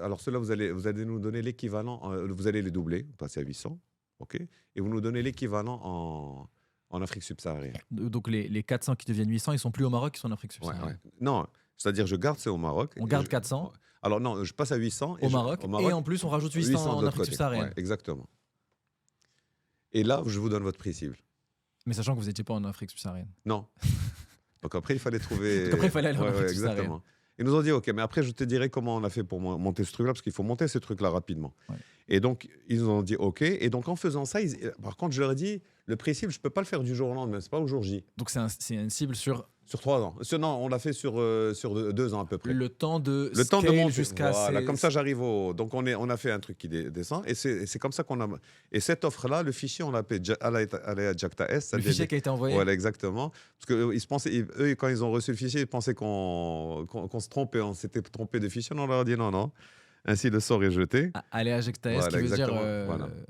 alors ceux-là, vous allez nous donner l'équivalent, vous allez les doubler, passer à 800, OK. Et vous nous donnez l'équivalent en Afrique subsaharienne. Donc les 400 qui deviennent 800, ils sont plus au Maroc, ils sont en Afrique subsaharienne. Ouais. Non, c'est-à-dire je garde ceux au Maroc. On garde 400. Alors non, je passe à 800. Au Maroc. Et en plus, on rajoute 800 en Afrique subsaharienne. Ouais, exactement. Et là, je vous donne votre prix cible. Mais sachant que vous n'étiez pas en Afrique subsaharienne. Non. Donc après, il fallait trouver... Donc après, il fallait aller en Afrique subsaharienne. Exactement. Ils nous ont dit, OK, mais après, je te dirai comment on a fait pour monter ce truc-là, parce qu'il faut monter ce truc-là rapidement. Ouais. Et donc, ils nous ont dit, OK. Et donc, en faisant ça, par contre, je leur ai dit, le prix cible, je ne peux pas le faire du jour au lendemain, ce n'est pas au jour J. Donc, c'est une cible sur 3 ans. Non, on l'a fait sur 2 ans à peu près. Le temps de monter jusqu'à... Voilà, comme ça, j'arrive au... Donc, on a fait un truc qui descend. Et c'est comme ça qu'on a... Et cette offre-là, le fichier, on l'a appelé Aléa Jacta Est. Le fichier qui a été envoyé. Voilà, exactement. Parce qu'eux, quand ils ont reçu le fichier, ils pensaient qu'on se trompait. On s'était trompé de fichier. On leur a dit non. Ainsi, le sort est jeté. Aléa Jacta Est, qui veut dire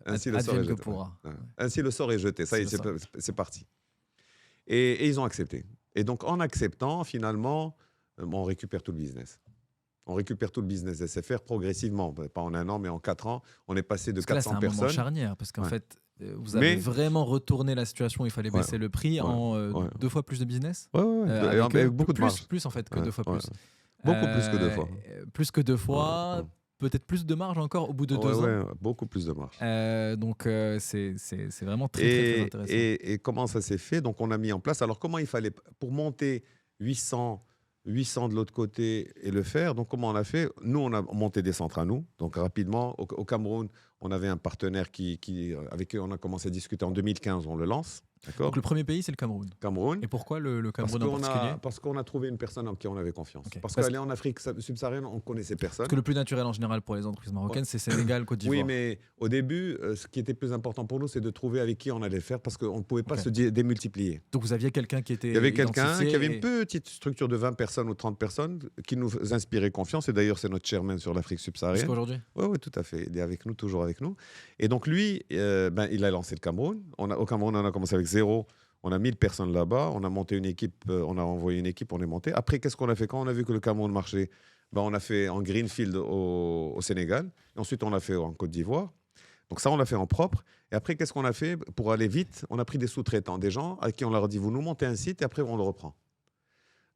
Ainsi, le sort est jeté. Ainsi, le sort est jeté. Ça y est, c'est parti. Et ils ont accepté. Et donc, en acceptant, finalement, on récupère tout le business. On récupère tout le business SFR progressivement. Pas en 1 an, mais en 4 ans. On est passé de 400 personnes. C'est un moment charnière, parce qu'en fait, vous avez vraiment retourné la situation où il fallait baisser le prix en 2 fois plus de business. Avec beaucoup de marge. Plus, en fait, que 2 fois plus. Beaucoup plus que 2 fois. Plus que 2 fois. Peut-être plus de marge encore au bout de 2 ans. Ouais, beaucoup plus de marge. Donc, c'est vraiment très intéressant. Et comment ça s'est fait? Donc, on a mis en place... Alors, comment il fallait... Pour monter 800 de l'autre côté et le faire, donc comment on a fait? Nous, on a monté des centres à nous. Donc, rapidement, au Cameroun, on avait un partenaire avec qui on a commencé à discuter en 2015. On le lance. Donc, le premier pays, c'est le Cameroun. Et pourquoi le Cameroun en particulier? Parce qu'on a trouvé une personne en qui on avait confiance. Parce qu'aller en Afrique subsaharienne, on connaissait personne. Parce que le plus naturel en général pour les entreprises marocaines, c'est Sénégal, Côte d'Ivoire. Oui, mais au début, ce qui était plus important pour nous, c'est de trouver avec qui on allait faire, parce qu'on ne pouvait pas se démultiplier. Donc vous aviez quelqu'un qui était... Il y avait quelqu'un qui avait une petite structure de 20 personnes ou 30 personnes qui nous inspirait confiance. Et d'ailleurs, c'est notre chairman sur l'Afrique subsaharienne. Jusqu'à aujourd'hui? Oui, tout à fait. Il est avec nous, toujours avec nous. Et donc lui, il a lancé le Cameroun. Au Cameroun, on a commencé avec 0. On a 1000 personnes là-bas, on a monté une équipe, on a envoyé une équipe, on est monté. Après, qu'est-ce qu'on a fait? Quand on a vu que le Cameroun marchait, on a fait en greenfield au Sénégal. Et ensuite, on l'a fait en Côte d'Ivoire. Donc ça, on l'a fait en propre. Et après, qu'est-ce qu'on a fait? Pour aller vite, on a pris des sous-traitants, des gens à qui on leur a dit, vous nous montez un site et après, on le reprend.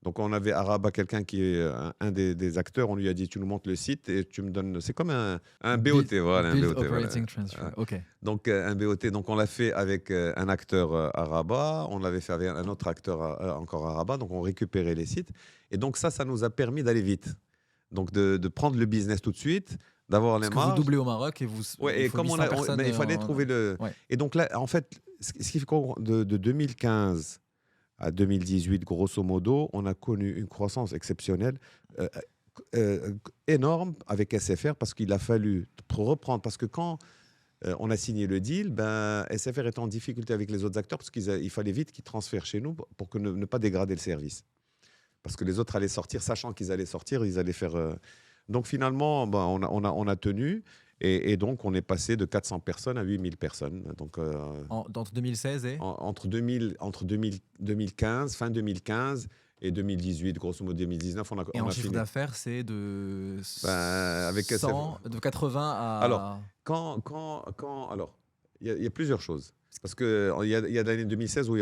Donc on avait Araba, quelqu'un qui est un des acteurs, on lui a dit, tu nous montes le site et tu me donnes... C'est comme un BOT, voilà. Build un BOT, Operating Transfer, OK. Donc un BOT, donc on l'a fait avec un acteur Araba, on l'avait fait avec un autre acteur encore Araba, donc on récupérait les sites. Et donc ça nous a permis d'aller vite. Donc de prendre le business tout de suite, d'avoir les Parce que vous marges. doublez au Maroc et vous, Ouais, il et faut comme 800 personnes. mais il fallait trouver le. Ouais. Et donc là, en fait, ce qui fait qu'on de 2015 à 2018, grosso modo, on a connu une croissance exceptionnelle, euh, énorme avec SFR parce qu'il a fallu reprendre. Parce que quand on a signé le deal, ben, SFR était en difficulté avec les autres acteurs parce qu'il fallait vite qu'ils transfèrent chez nous pour que ne pas dégrader le service. Parce que les autres allaient sortir, sachant qu'ils allaient sortir, ils allaient faire. Donc finalement, ben, on a tenu. Et donc, on est passé de 400 personnes à 8000 personnes. Donc, Entre 2016 et entre 2015, fin 2015 et 2018, grosso modo 2019, Et on en a chiffre fini. d'affaires, c'est de Avec 100, de 80 Alors, à. alors, il y a plusieurs choses. Parce qu'il y a l'année 2016 où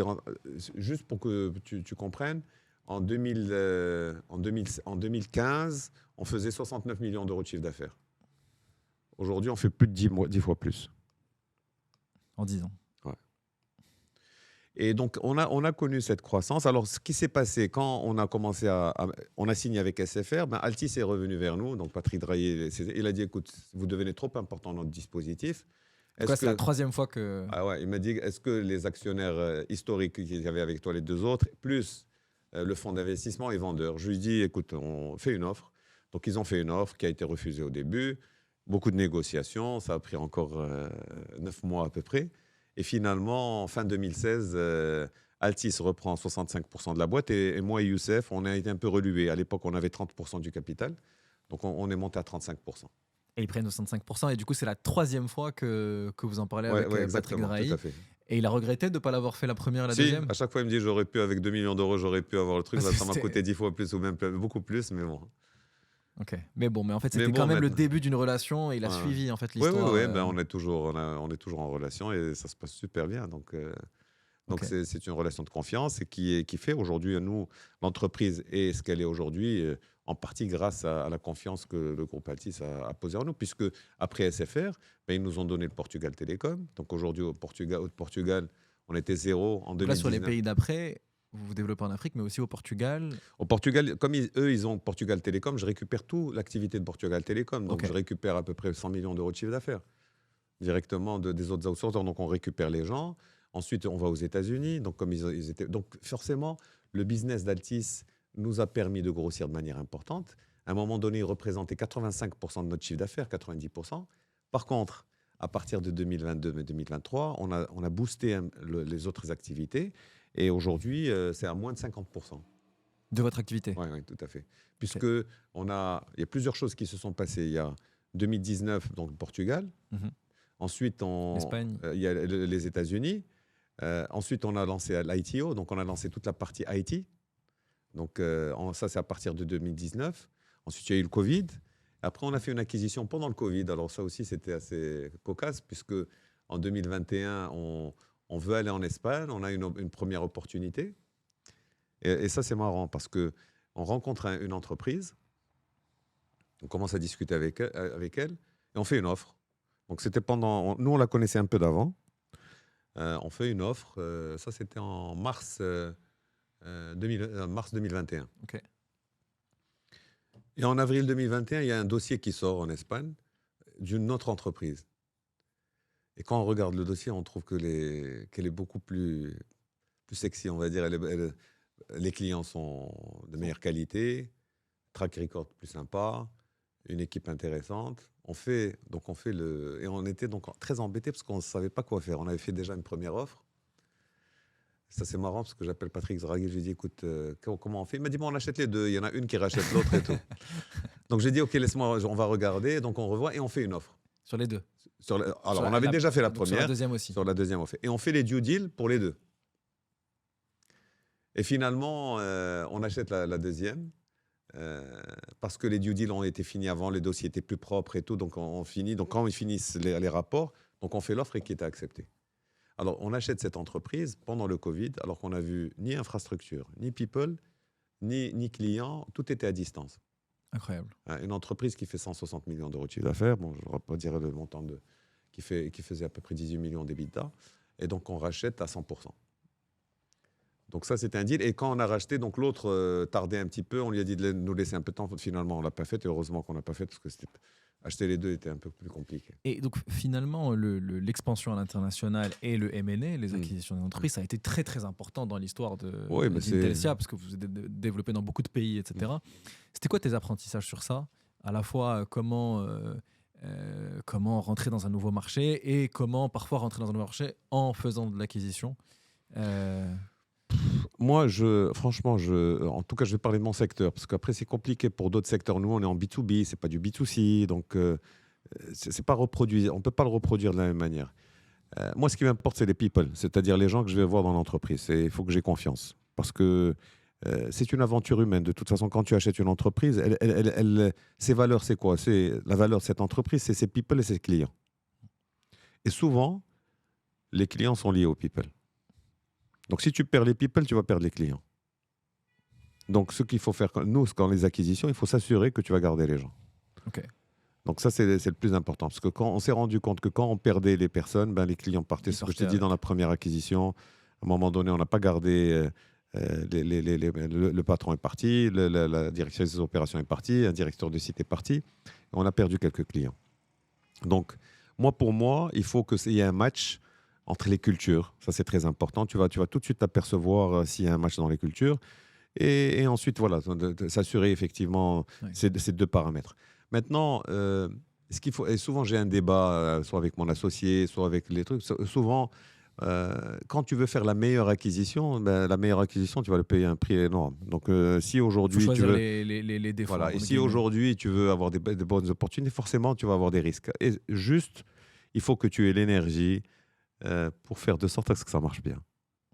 juste pour que tu comprennes, en 2015, on faisait 69 millions d'euros de chiffre d'affaires. Aujourd'hui, on fait plus de 10 fois plus. En 10 ans. Ouais. Et donc, on a connu cette croissance. Alors, ce qui s'est passé quand on a commencé on a signé avec SFR, ben Altis est revenu vers nous. Donc, Patrick Drahier, il a dit, écoute, vous devenez trop important dans notre dispositif. Donc, c'est la troisième fois que. Ah ouais, il m'a dit, est-ce que les actionnaires historiques qu'il y avait avec toi, les deux autres, plus le fonds d'investissement et vendeurs, je lui ai dit, écoute, on fait une offre. Donc, ils ont fait une offre qui a été refusée au début. Beaucoup de négociations, ça a pris encore 9 mois à peu près. Et finalement, en fin 2016, Altis reprend 65% de la boîte et moi et Youssef, on a été un peu relués. À l'époque, on avait 30% du capital, donc on est monté à 35%. Et ils prennent 65%, et du coup, c'est la troisième fois que vous en parlez avec Patrick Drahi. Tout à fait. Et il a regretté de ne pas l'avoir fait la première et la Si, deuxième. à chaque fois, il me dit, j'aurais pu, avec 2 millions d'euros, j'aurais pu avoir le truc. Là, ça m'a C'était- coûté 10 fois plus ou même beaucoup plus, mais bon. Ok. Mais en fait, Mais c'était bon, quand même le maintenant- début d'une relation, et il a Ouais. suivi en fait Oui, l'histoire. ben, on est toujours en relation et ça se passe super bien. Donc Ok. c'est une relation de confiance et qui fait aujourd'hui, nous, l'entreprise est ce qu'elle est aujourd'hui, en partie grâce à la confiance que le groupe Altis a posée en nous, puisque après SFR, ben, ils nous ont donné le Portugal Télécom. Donc aujourd'hui, au Portugal, on était zéro en Donc là, 2019. sur les pays d'après, vous vous développez en Afrique, mais aussi au Portugal. Au Portugal, comme ils ont Portugal Télécom, je récupère toute l'activité de Portugal Télécom. Donc Ok. je récupère à peu près 100 millions d'euros de chiffre d'affaires directement des autres outsourcers. Donc on récupère les gens. Ensuite, on va aux États-Unis. Donc comme ils étaient, donc forcément, le business d'Altis nous a permis de grossir de manière importante. À un moment donné, il représentait 85% de notre chiffre d'affaires, 90%. Par contre, à partir de 2022-2023, on a boosté les autres activités. Et aujourd'hui, c'est à moins de 50%. De votre activité. Oui, tout à fait. Puisque il y a plusieurs choses qui se sont passées. Il y a 2019, donc le Portugal. Mhm. Ensuite, L'Espagne. il y a les États-Unis. Ensuite, on a lancé l'ITO, donc on a lancé toute la partie IT. Donc ça, c'est à partir de 2019. Ensuite, il y a eu le Covid. Après, on a fait une acquisition pendant le Covid. Alors ça aussi, c'était assez cocasse, puisque en 2021, on veut aller en Espagne. On a une première opportunité. Et ça, c'est marrant, parce qu'on rencontre une entreprise, on commence à discuter avec elle, et on fait une offre. Donc c'était nous, on la connaissait un peu d'avant. On fait une offre, ça c'était en mars 2021. Ok. Et en avril 2021, il y a un dossier qui sort en Espagne d'une autre entreprise. Et quand on regarde le dossier, on trouve qu'elle est beaucoup plus sexy, on va dire. Les clients sont de meilleure qualité, track record plus sympa, une équipe intéressante. Et on était donc très embêtés parce qu'on ne savait pas quoi faire. On avait fait déjà une première offre. Ça, c'est marrant parce que j'appelle Patrick Drahi, je lui dis, écoute, comment on fait? Il m'a dit, bon, on achète les deux. Il y en a une qui rachète l'autre et tout. Donc j'ai dit, ok, laisse-moi, on va regarder. Donc on revoit et on fait une offre. Sur les deux. Alors on avait déjà fait la première. Sur la deuxième aussi. Sur la deuxième, on fait. Et on fait les due deals pour les deux. Et finalement, on achète la deuxième. Parce que les due deals ont été finis avant, les dossiers étaient plus propres et tout, donc on finit. Donc quand ils finissent les rapports, donc on fait l'offre et qui est acceptée. Alors on achète cette entreprise pendant le Covid, alors qu'on n'a vu ni infrastructure, ni people, ni clients, tout était à distance. Incroyable. Une entreprise qui fait 160 millions d'euros de chiffre d'affaires, bon, je ne vais pas dire le montant qui faisait à peu près 18 millions d'EBITDA, et donc on rachète à 100%. Donc ça, c'était un deal. Et quand on a racheté, donc l'autre tardait un petit peu. On lui a dit de nous laisser un peu de temps. Finalement, on l'a pas fait. Et heureusement qu'on l'a pas fait parce que acheter les deux était un peu plus compliqué. Et donc finalement, l'expansion à l'international et le M&A, les acquisitions d'entreprises, ça a été très très important dans l'histoire d'Intelsia parce que vous êtes développé dans beaucoup de pays, etc. C'était quoi tes apprentissages sur ça? À la fois comment rentrer dans un nouveau marché et comment parfois rentrer dans un nouveau marché en faisant de l'acquisition. Moi, franchement, en tout cas, je vais parler de mon secteur parce qu'après, c'est compliqué pour d'autres secteurs. Nous, on est en B2B, c'est pas du B2C, donc c'est pas reproduit. On peut pas le reproduire de la même manière. Moi, ce qui m'importe, c'est les people, c'est-à-dire les gens que je vais voir dans l'entreprise. Et il faut que j'ai confiance parce que c'est une aventure humaine. De toute façon, quand tu achètes une entreprise, ses valeurs, c'est quoi? La valeur de cette entreprise, c'est ses people et ses clients. Et souvent, les clients sont liés aux people. Donc, si tu perds les people, tu vas perdre les clients. Donc, ce qu'il faut faire, nous, quand les acquisitions, il faut s'assurer que tu vas garder les gens. Okay. Donc, ça, c'est le plus important. Parce que quand on s'est rendu compte que quand on perdait les personnes, les clients partaient. C'est ce que je t'ai dit dans la première acquisition. À un moment donné, on n'a pas gardé... le patron est parti, la directrice des opérations est partie, un directeur de site est parti. Et on a perdu quelques clients. Donc, pour moi, il faut qu'il y ait un match entre les cultures. Ça, c'est très important. Tu vas tout de suite apercevoir s'il y a un match dans les cultures. Et ensuite, voilà, s'assurer effectivement ces deux paramètres. Maintenant, ce qu'il faut, et souvent j'ai un débat, soit avec mon associé, soit avec les trucs, souvent, quand tu veux faire la meilleure acquisition, tu vas le payer un prix énorme. Donc, si aujourd'hui tu veux les défauts. Voilà, et si aujourd'hui tu veux avoir des bonnes opportunités, forcément tu vas avoir des risques. Et juste, il faut que tu aies l'énergie pour faire de sorte à ce que ça marche bien.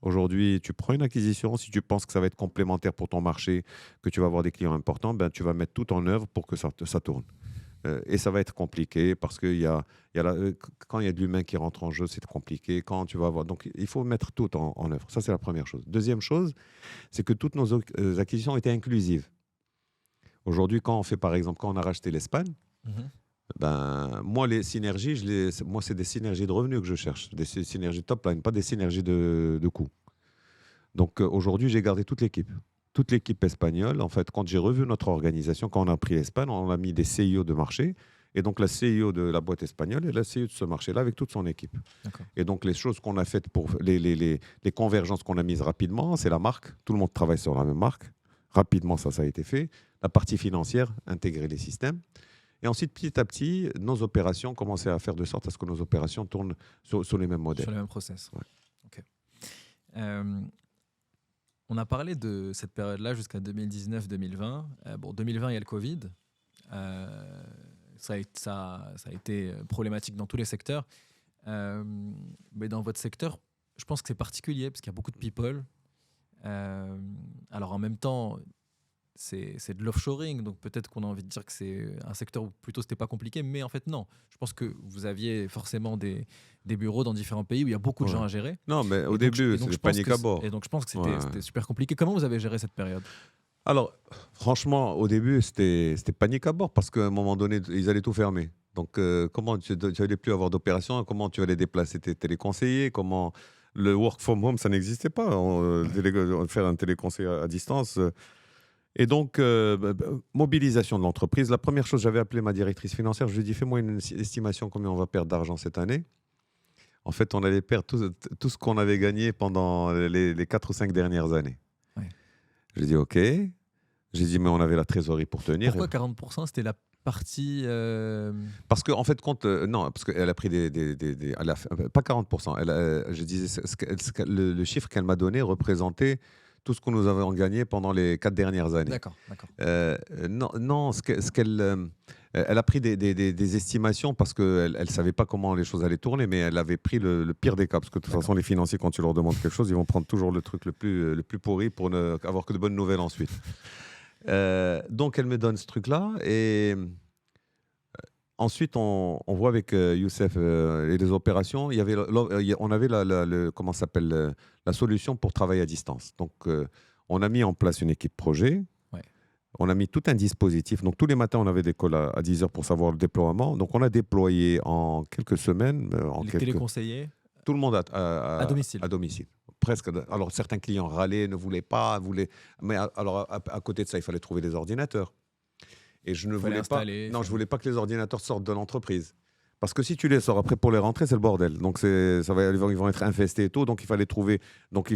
Aujourd'hui, tu prends une acquisition, si tu penses que ça va être complémentaire pour ton marché, que tu vas avoir des clients importants, tu vas mettre tout en œuvre pour que ça tourne. Et ça va être compliqué parce que quand il y a de l'humain qui rentre en jeu, c'est compliqué. Quand tu vas avoir... Donc, il faut mettre tout en œuvre. Ça, c'est la première chose. Deuxième chose, c'est que toutes nos acquisitions étaient inclusives. Aujourd'hui, quand on a racheté l'Espagne, moi, les synergies, c'est des synergies de revenus que je cherche, des synergies top line, pas des synergies de coûts. Donc aujourd'hui, j'ai gardé toute l'équipe espagnole. En fait, quand j'ai revu notre organisation, quand on a pris l'Espagne, on a mis des CIO de marché. Et donc la CIO de la boîte espagnole et la CIO de ce marché-là avec toute son équipe. D'accord. Et donc les choses qu'on a faites pour les convergences qu'on a mises rapidement, c'est la marque. Tout le monde travaille sur la même marque. Rapidement, ça a été fait. La partie financière, intégrer les systèmes. Et ensuite, petit à petit, nos opérations commençaient à faire de sorte à ce que nos opérations tournent sur les mêmes modèles. Sur les mêmes process. Ouais. Okay. On a parlé de cette période-là jusqu'à 2019-2020. 2020, il y a le Covid. Ça a été problématique dans tous les secteurs. Mais dans votre secteur, je pense que c'est particulier parce qu'il y a beaucoup de people. Alors en même temps, c'est de l'offshoring, donc peut-être qu'on a envie de dire que c'est un secteur où plutôt c'était pas compliqué, mais en fait non. Je pense que vous aviez forcément des bureaux dans différents pays où il y a beaucoup de gens à gérer. Non, mais au début, c'était panique à bord. Et donc je pense que c'était super compliqué. Comment vous avez géré cette période ? Alors, franchement, au début, c'était panique à bord parce qu'à un moment donné, ils allaient tout fermer. Donc, comment tu n'allais plus avoir d'opération? Comment tu allais déplacer tes téléconseillers? Comment le work from home, ça n'existait pas. Faire un téléconseiller à distance. Et donc, mobilisation de l'entreprise. La première chose, j'avais appelé ma directrice financière. Je lui ai dit, fais-moi une estimation combien on va perdre d'argent cette année. En fait, on allait perdre tout ce qu'on avait gagné pendant les 4 ou 5 dernières années. Ouais. J'ai dit, OK. J'ai dit, mais on avait la trésorerie pour tenir. Pourquoi 40% ? C'était la partie... Parce qu'en fait, non, parce qu'elle a pris pas 40%. Je disais, le chiffre qu'elle m'a donné représentait tout ce que nous avons gagné pendant les 4 dernières années. D'accord. Non, elle a pris des estimations parce qu'elle ne savait pas comment les choses allaient tourner, mais elle avait pris le pire des cas. Parce que de toute façon, les financiers, quand tu leur demandes quelque chose, ils vont prendre toujours le truc le plus pourri pour ne avoir que de bonnes nouvelles ensuite. Donc, elle me donne ce truc-là. Et ensuite, on voit avec Youssef et les opérations, on avait comment ça s'appelle, la solution pour travailler à distance. Donc, on a mis en place une équipe projet. Ouais. On a mis tout un dispositif. Donc, tous les matins, on avait des calls à 10h pour savoir le déploiement. Donc, on a déployé en quelques semaines. Les téléconseillers tout le monde à domicile. À domicile. presque. Alors, certains clients râlaient, ne voulaient pas, mais alors, à côté de ça, il fallait trouver des ordinateurs. Et je ne Il fallait voulais pas. installer. Non, je voulais pas que les ordinateurs sortent de l'entreprise. Parce que si tu les sors après pour les rentrer, c'est le bordel. Donc ils vont être infestés et tout. Donc il fallait trouver. Donc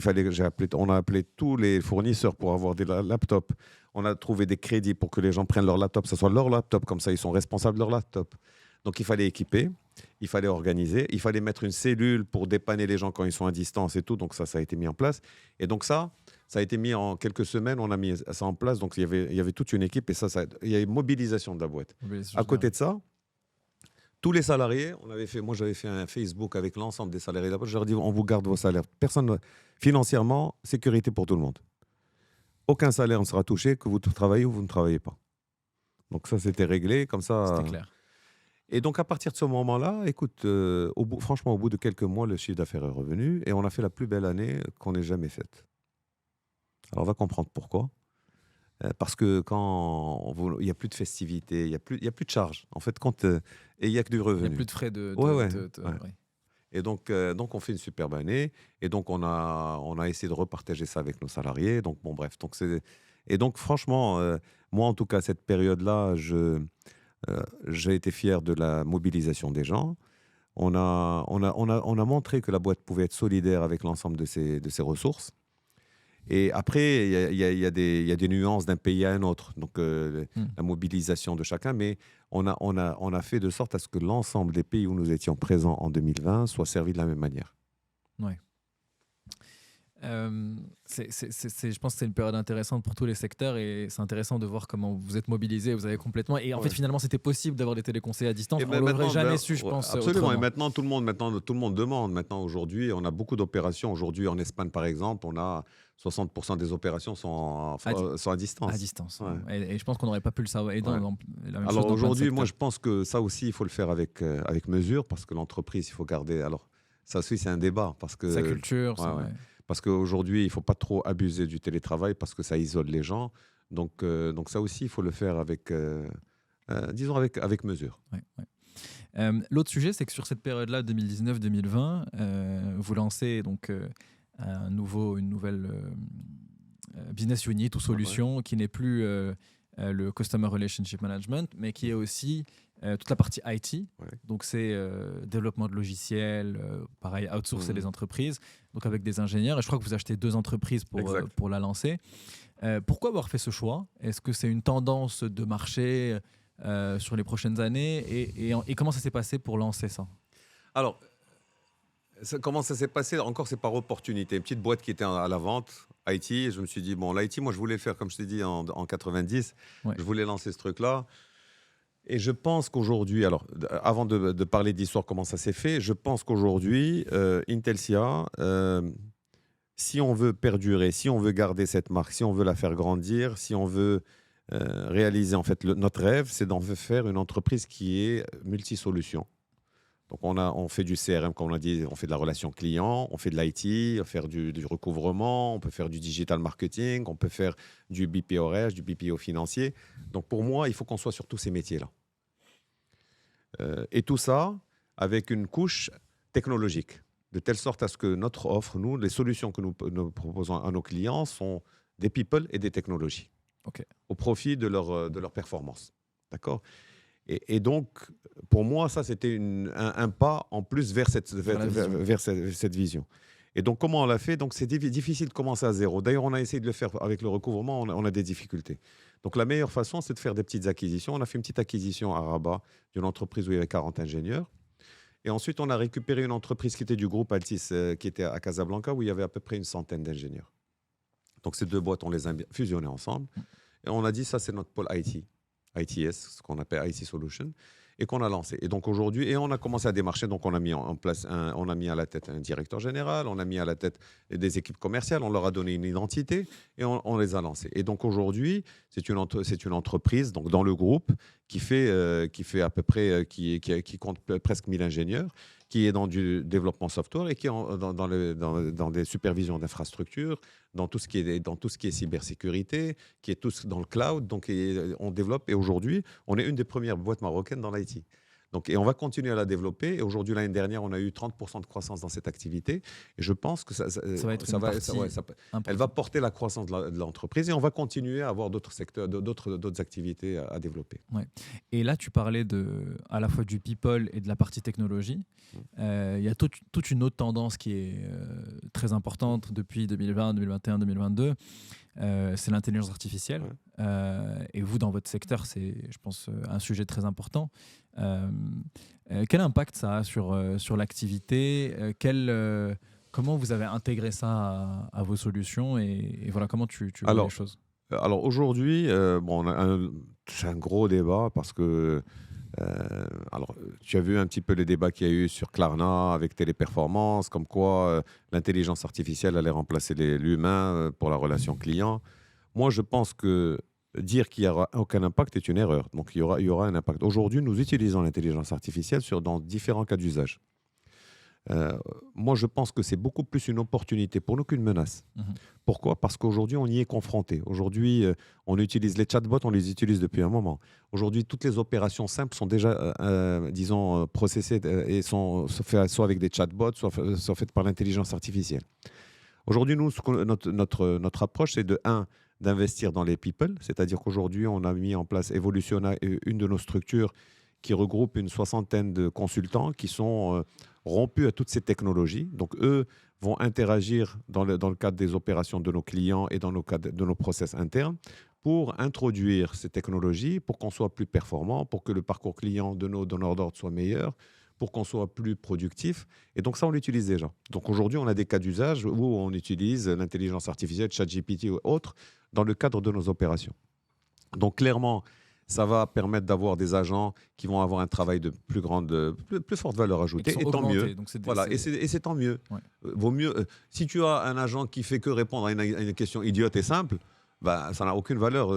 on a appelé tous les fournisseurs pour avoir des laptops. On a trouvé des crédits pour que les gens prennent leur laptop, que ce soit leur laptop, comme ça ils sont responsables de leur laptop. Donc il fallait équiper, il fallait organiser, il fallait mettre une cellule pour dépanner les gens quand ils sont à distance et tout. Donc ça a été mis en place. Et donc ça a été mis en quelques semaines. On a mis ça en place. Donc il y avait toute une équipe et il y a une mobilisation de la boîte. À côté de ça. Tous les salariés, moi j'avais fait un Facebook avec l'ensemble des salariés là-bas. Je leur dis, on vous garde vos salaires. Financièrement, sécurité pour tout le monde. Aucun salaire ne sera touché, que vous travaillez ou vous ne travaillez pas. Donc ça, c'était réglé comme ça. C'était clair. Et donc à partir de ce moment-là, écoute, franchement, au bout de quelques mois, le chiffre d'affaires est revenu et on a fait la plus belle année qu'on ait jamais faite. Alors on va comprendre pourquoi. Parce que quand il n'y a plus de festivités, il n'y a plus de charges. En fait, et il n'y a que du revenu. Il n'y a plus de frais de... Ouais. Ouais. Et donc, on fait une superbe année. Et donc, on a essayé de repartager ça avec nos salariés. Donc, bon, bref. Et donc, franchement, moi, en tout cas, cette période-là, j'ai été fier de la mobilisation des gens. On a montré que la boîte pouvait être solidaire avec l'ensemble de ses ressources. Et après, il y a des nuances d'un pays à un autre, donc la mobilisation de chacun, mais on a fait de sorte à ce que l'ensemble des pays où nous étions présents en 2020 soient servis de la même manière. Ouais. Je pense que c'est une période intéressante pour tous les secteurs et c'est intéressant de voir comment vous êtes mobilisés, vous avez complètement... Et en fait, finalement, c'était possible d'avoir des téléconseils à distance. On ne l'aurait jamais su, je pense. Absolument. Autrement. Et maintenant, tout le monde demande. Maintenant, aujourd'hui, on a beaucoup d'opérations. Aujourd'hui, en Espagne, par exemple, on a 60% des opérations sont à distance. À distance. Ouais. Et je pense qu'on n'aurait pas pu le savoir. Et alors aujourd'hui, moi, je pense que ça aussi, il faut le faire avec mesure parce que l'entreprise, il faut garder... Alors, ça aussi, c'est un débat. Parce que, sa culture, parce qu'aujourd'hui, il ne faut pas trop abuser du télétravail parce que ça isole les gens. Donc ça aussi, il faut le faire avec, disons, avec mesure. Ouais. L'autre sujet, c'est que sur cette période-là, 2019-2020, vous lancez donc une nouvelle business unit ou solution qui n'est plus le Customer Relationship Management, mais qui est aussi toute la partie IT. Ouais. Donc, c'est développement de logiciels, pareil, outsourcer les entreprises, donc avec des ingénieurs. Et je crois que vous achetez 2 entreprises pour la lancer. Pourquoi avoir fait ce choix? Est-ce que c'est une tendance de marché sur les prochaines années et comment ça s'est passé pour lancer ça? Alors, comment ça s'est passé? Encore, c'est par opportunité. Une petite boîte qui était à la vente, IT. Et je me suis dit, bon, l'IT, moi, je voulais le faire, comme je t'ai dit, en 90. Ouais. Je voulais lancer ce truc-là. Et je pense qu'aujourd'hui, alors, avant de parler d'histoire, comment ça s'est fait, je pense qu'aujourd'hui, Intelsia, si on veut perdurer, si on veut garder cette marque, si on veut la faire grandir, si on veut réaliser, en fait, notre rêve, c'est d'en faire une entreprise qui est multisolution. Donc, on fait du CRM, comme on a dit, on fait de la relation client, on fait de l'IT, on peut faire du recouvrement, on peut faire du digital marketing, on peut faire du BPO-RH, du BPO financier. Donc, pour moi, il faut qu'on soit sur tous ces métiers-là. Et tout ça avec une couche technologique, de telle sorte à ce que notre offre, nous, les solutions que nous proposons à nos clients sont des people et des technologies, au profit de leur performance. D'accord ? Et donc, pour moi, ça, c'était un pas en plus vers cette vision. Et donc, comment on l'a fait? Donc, c'est difficile de commencer à zéro. D'ailleurs, on a essayé de le faire avec le recouvrement, on a des difficultés. Donc, la meilleure façon, c'est de faire des petites acquisitions. On a fait une petite acquisition à Rabat d'une entreprise où il y avait 40 ingénieurs. Et ensuite, on a récupéré une entreprise qui était du groupe Altis, qui était à Casablanca, où il y avait à peu près une centaine d'ingénieurs. Donc, ces 2 boîtes, on les a fusionnées ensemble. Et on a dit, ça, c'est notre pôle IT. ITS, ce qu'on appelle IT Solution, et qu'on a lancé. Et donc aujourd'hui, on a commencé à démarcher, donc on a mis en place, on a mis à la tête un directeur général, on a mis à la tête des équipes commerciales, on leur a donné une identité et on les a lancés. Et donc aujourd'hui, c'est une entreprise donc dans le groupe qui fait à peu près, qui compte presque 1000 ingénieurs, qui est dans du développement software et qui est dans des supervisions d'infrastructures, dans tout ce qui est cybersécurité, qui est tous dans le cloud. Donc on développe et aujourd'hui, on est une des premières boîtes marocaines dans l'IT. Donc, et on va continuer à la développer. Et aujourd'hui, l'année dernière, on a eu 30% de croissance dans cette activité. Et je pense que Ça va être une partie elle va importante. porter la croissance de l'entreprise. Et on va continuer à avoir d'autres secteurs, d'autres activités à développer. Ouais. Et là, tu parlais à la fois du people et de la partie technologie. Il y a toute une autre tendance qui est très importante depuis 2020, 2021, 2022. C'est l'intelligence artificielle. Et vous, dans votre secteur, c'est, je pense, un sujet très important. Quel impact ça a sur l'activité comment vous avez intégré ça à vos solutions et voilà, comment tu vois les choses? Alors aujourd'hui, bon, c'est un gros débat parce que tu as vu un petit peu les débats qu'il y a eu sur Klarna avec Téléperformance, comme quoi l'intelligence artificielle allait remplacer l'humain pour la relation client. Moi, je pense que dire qu'il n'y aura aucun impact est une erreur. Donc, il y aura un impact. Aujourd'hui, nous utilisons l'intelligence artificielle dans différents cas d'usage. Moi, je pense que c'est beaucoup plus une opportunité pour nous qu'une menace. Pourquoi? Parce qu'aujourd'hui, on y est confronté. Aujourd'hui, on utilise les chatbots, on les utilise depuis un moment. Aujourd'hui, toutes les opérations simples sont déjà, disons, processées et sont faites soit avec des chatbots, soit faites par l'intelligence artificielle. Aujourd'hui, nous, notre approche, c'est d'investir dans les people. C'est-à-dire qu'aujourd'hui, on a mis en place Evolutiona, une de nos structures qui regroupe une 60aine de consultants qui sont rompus à toutes ces technologies. Donc, eux vont interagir dans le cadre des opérations de nos clients et dans de nos process internes pour introduire ces technologies, pour qu'on soit plus performant, pour que le parcours client de nos donneurs d'ordre soit meilleur, pour qu'on soit plus productif. Et donc ça, on l'utilise déjà. Donc aujourd'hui, on a des cas d'usage où on utilise l'intelligence artificielle, ChatGPT ou autres, dans le cadre de nos opérations. Donc clairement, ça va permettre d'avoir des agents qui vont avoir un travail de plus forte valeur ajoutée. Et tant mieux. Voilà, et c'est tant mieux. Ouais. Vaut mieux. Si tu as un agent qui fait que répondre à une question idiote et simple, ben, ça n'a aucune valeur.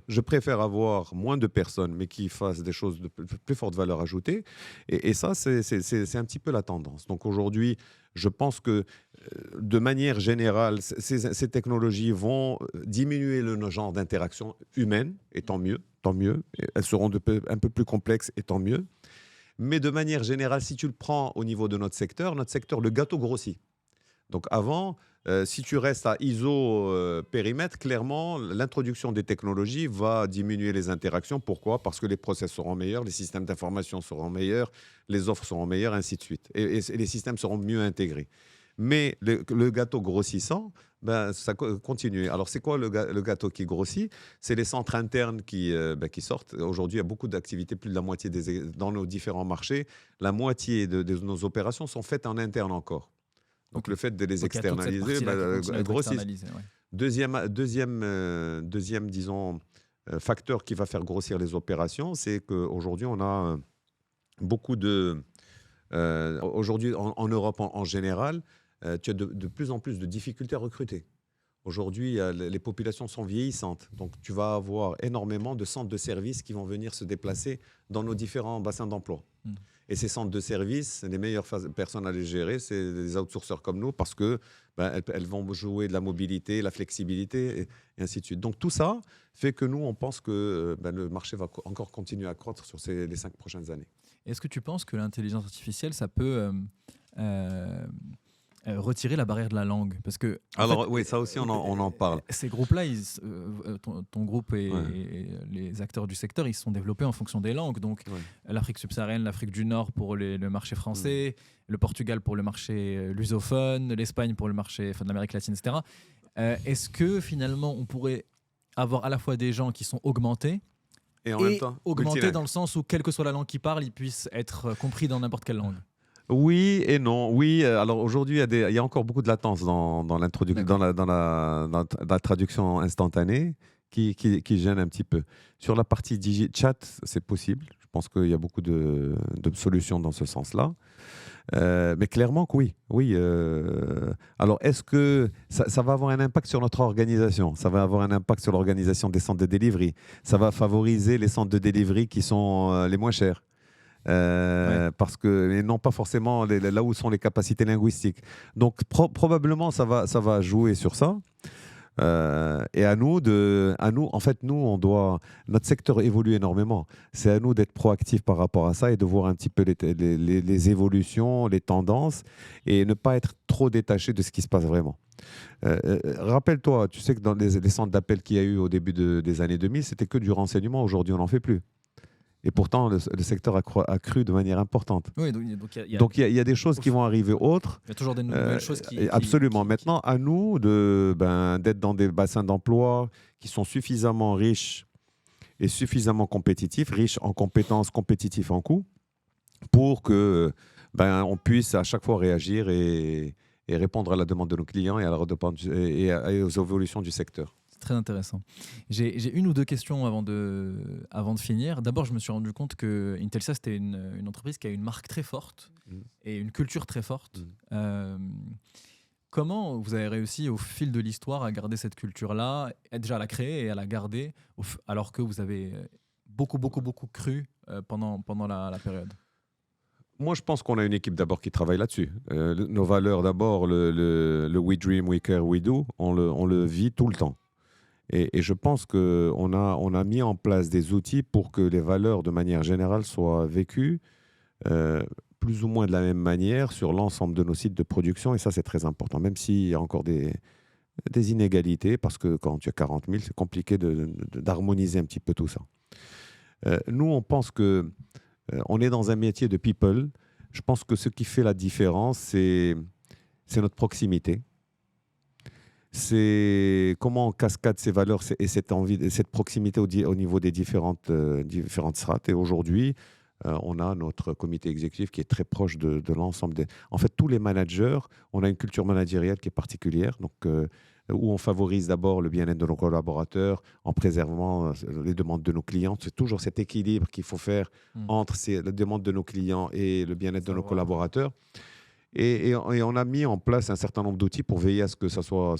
Je préfère avoir moins de personnes, mais qui fassent des choses de plus forte valeur ajoutée. Et ça, c'est un petit peu la tendance. Donc aujourd'hui, je pense que de manière générale, ces technologies vont diminuer le genre d'interaction humaine, et tant mieux. Tant mieux. Elles seront un peu plus complexes, et tant mieux. Mais de manière générale, si tu le prends au niveau de notre secteur, le gâteau grossit. Donc avant, si tu restes à ISO périmètre, clairement, l'introduction des technologies va diminuer les interactions. Pourquoi? Parce que les process seront meilleurs, les systèmes d'information seront meilleurs, les offres seront meilleures, ainsi de suite. Et les systèmes seront mieux intégrés. Mais le gâteau grossissant, ben, ça continue. Alors, c'est quoi le gâteau qui grossit? C'est les centres internes qui sortent. Aujourd'hui, il y a beaucoup d'activités, plus de la moitié dans nos différents marchés. La moitié de nos opérations sont faites en interne encore. Donc, le fait de les externaliser grossit. Ouais. Deuxième, disons, facteur qui va faire grossir les opérations, c'est qu'aujourd'hui, on a beaucoup de... aujourd'hui, en Europe en général, tu as de plus en plus de difficultés à recruter. Aujourd'hui, les populations sont vieillissantes. Donc, tu vas avoir énormément de centres de services qui vont venir se déplacer dans nos différents bassins d'emploi. Et ces centres de services, les meilleures personnes à les gérer, c'est des outsourceurs comme nous parce que elles vont jouer de la mobilité, la flexibilité et ainsi de suite. Donc, tout ça fait que nous, on pense que le marché va encore continuer à croître sur les 5 prochaines années. Est-ce que tu penses que l'intelligence artificielle, ça peut retirer la barrière de la langue? Parce que, oui, ça aussi, on en parle. Ces groupes-là, ton groupe et les acteurs du secteur, ils se sont développés en fonction des langues. Donc, l'Afrique subsaharienne, l'Afrique du Nord pour le marché français, le Portugal pour le marché lusophone, l'Espagne pour le marché de l'Amérique latine, etc. Est-ce que, finalement, on pourrait avoir à la fois des gens qui sont augmentés et en même temps augmentés dans le sens où, quelle que soit la langue qu'ils parlent, ils puissent être compris dans n'importe quelle langue? Oui et non. Oui, alors aujourd'hui, il y a encore beaucoup de latence dans la traduction instantanée qui gêne un petit peu. Sur la partie chat, c'est possible. Je pense qu'il y a beaucoup de solutions dans ce sens-là. Mais clairement que oui. Alors, est-ce que ça va avoir un impact sur notre organisation? Ça va avoir un impact sur l'organisation des centres de delivery. Ça va favoriser les centres de delivery qui sont les moins chers. Parce que, et non pas forcément là où sont les capacités linguistiques. Donc probablement ça va jouer sur ça. Et à nous, en fait, notre secteur évolue énormément. C'est à nous d'être proactifs par rapport à ça et de voir un petit peu les évolutions, les tendances et ne pas être trop détaché de ce qui se passe vraiment. Rappelle-toi, tu sais que dans les centres d'appel qu'il y a eu au début des années 2000, c'était que du renseignement. Aujourd'hui, on n'en fait plus. Et pourtant, le secteur a cru de manière importante. Oui, donc Donc, il y a des choses qui vont arriver autres. il y a toujours des nouvelles choses Absolument. Maintenant, à nous d'être dans des bassins d'emploi qui sont suffisamment riches et suffisamment compétitifs, riches en compétences, compétitifs en coûts, pour que on puisse à chaque fois réagir et répondre à la demande de nos clients et, et aux évolutions du secteur. Très intéressant. J'ai une ou deux questions avant de finir. D'abord, je me suis rendu compte que Intelsia, c'était une entreprise qui a une marque très forte et une culture très forte. Comment vous avez réussi au fil de l'histoire à garder cette culture-là, déjà à la créer et à la garder, alors que vous avez beaucoup cru pendant la période? Moi, je pense qu'on a une équipe d'abord qui travaille là-dessus. Nos valeurs, d'abord, le We Dream, We Care, We Do, on le vit tout le temps. Et je pense qu'on a mis en place des outils pour que les valeurs, de manière générale, soient vécues plus ou moins de la même manière sur l'ensemble de nos sites de production. Et ça, c'est très important, même s'il y a encore des inégalités, parce que quand tu as 40 000, c'est compliqué d'harmoniser un petit peu tout ça. Nous, on pense que on est dans un métier de people. Je pense que ce qui fait la différence, c'est notre proximité. C'est comment on cascade ces valeurs et cette envie, cette proximité au niveau des différentes strates. Et aujourd'hui, on a notre comité exécutif qui est très proche de l'ensemble des... En fait, tous les managers, on a une culture managériale qui est particulière, donc, où on favorise d'abord le bien-être de nos collaborateurs en préservant les demandes de nos clients. C'est toujours cet équilibre qu'il faut faire entre les demandes de nos clients et le bien-être de nos collaborateurs. Et on a mis en place un certain nombre d'outils pour veiller à ce que ça soit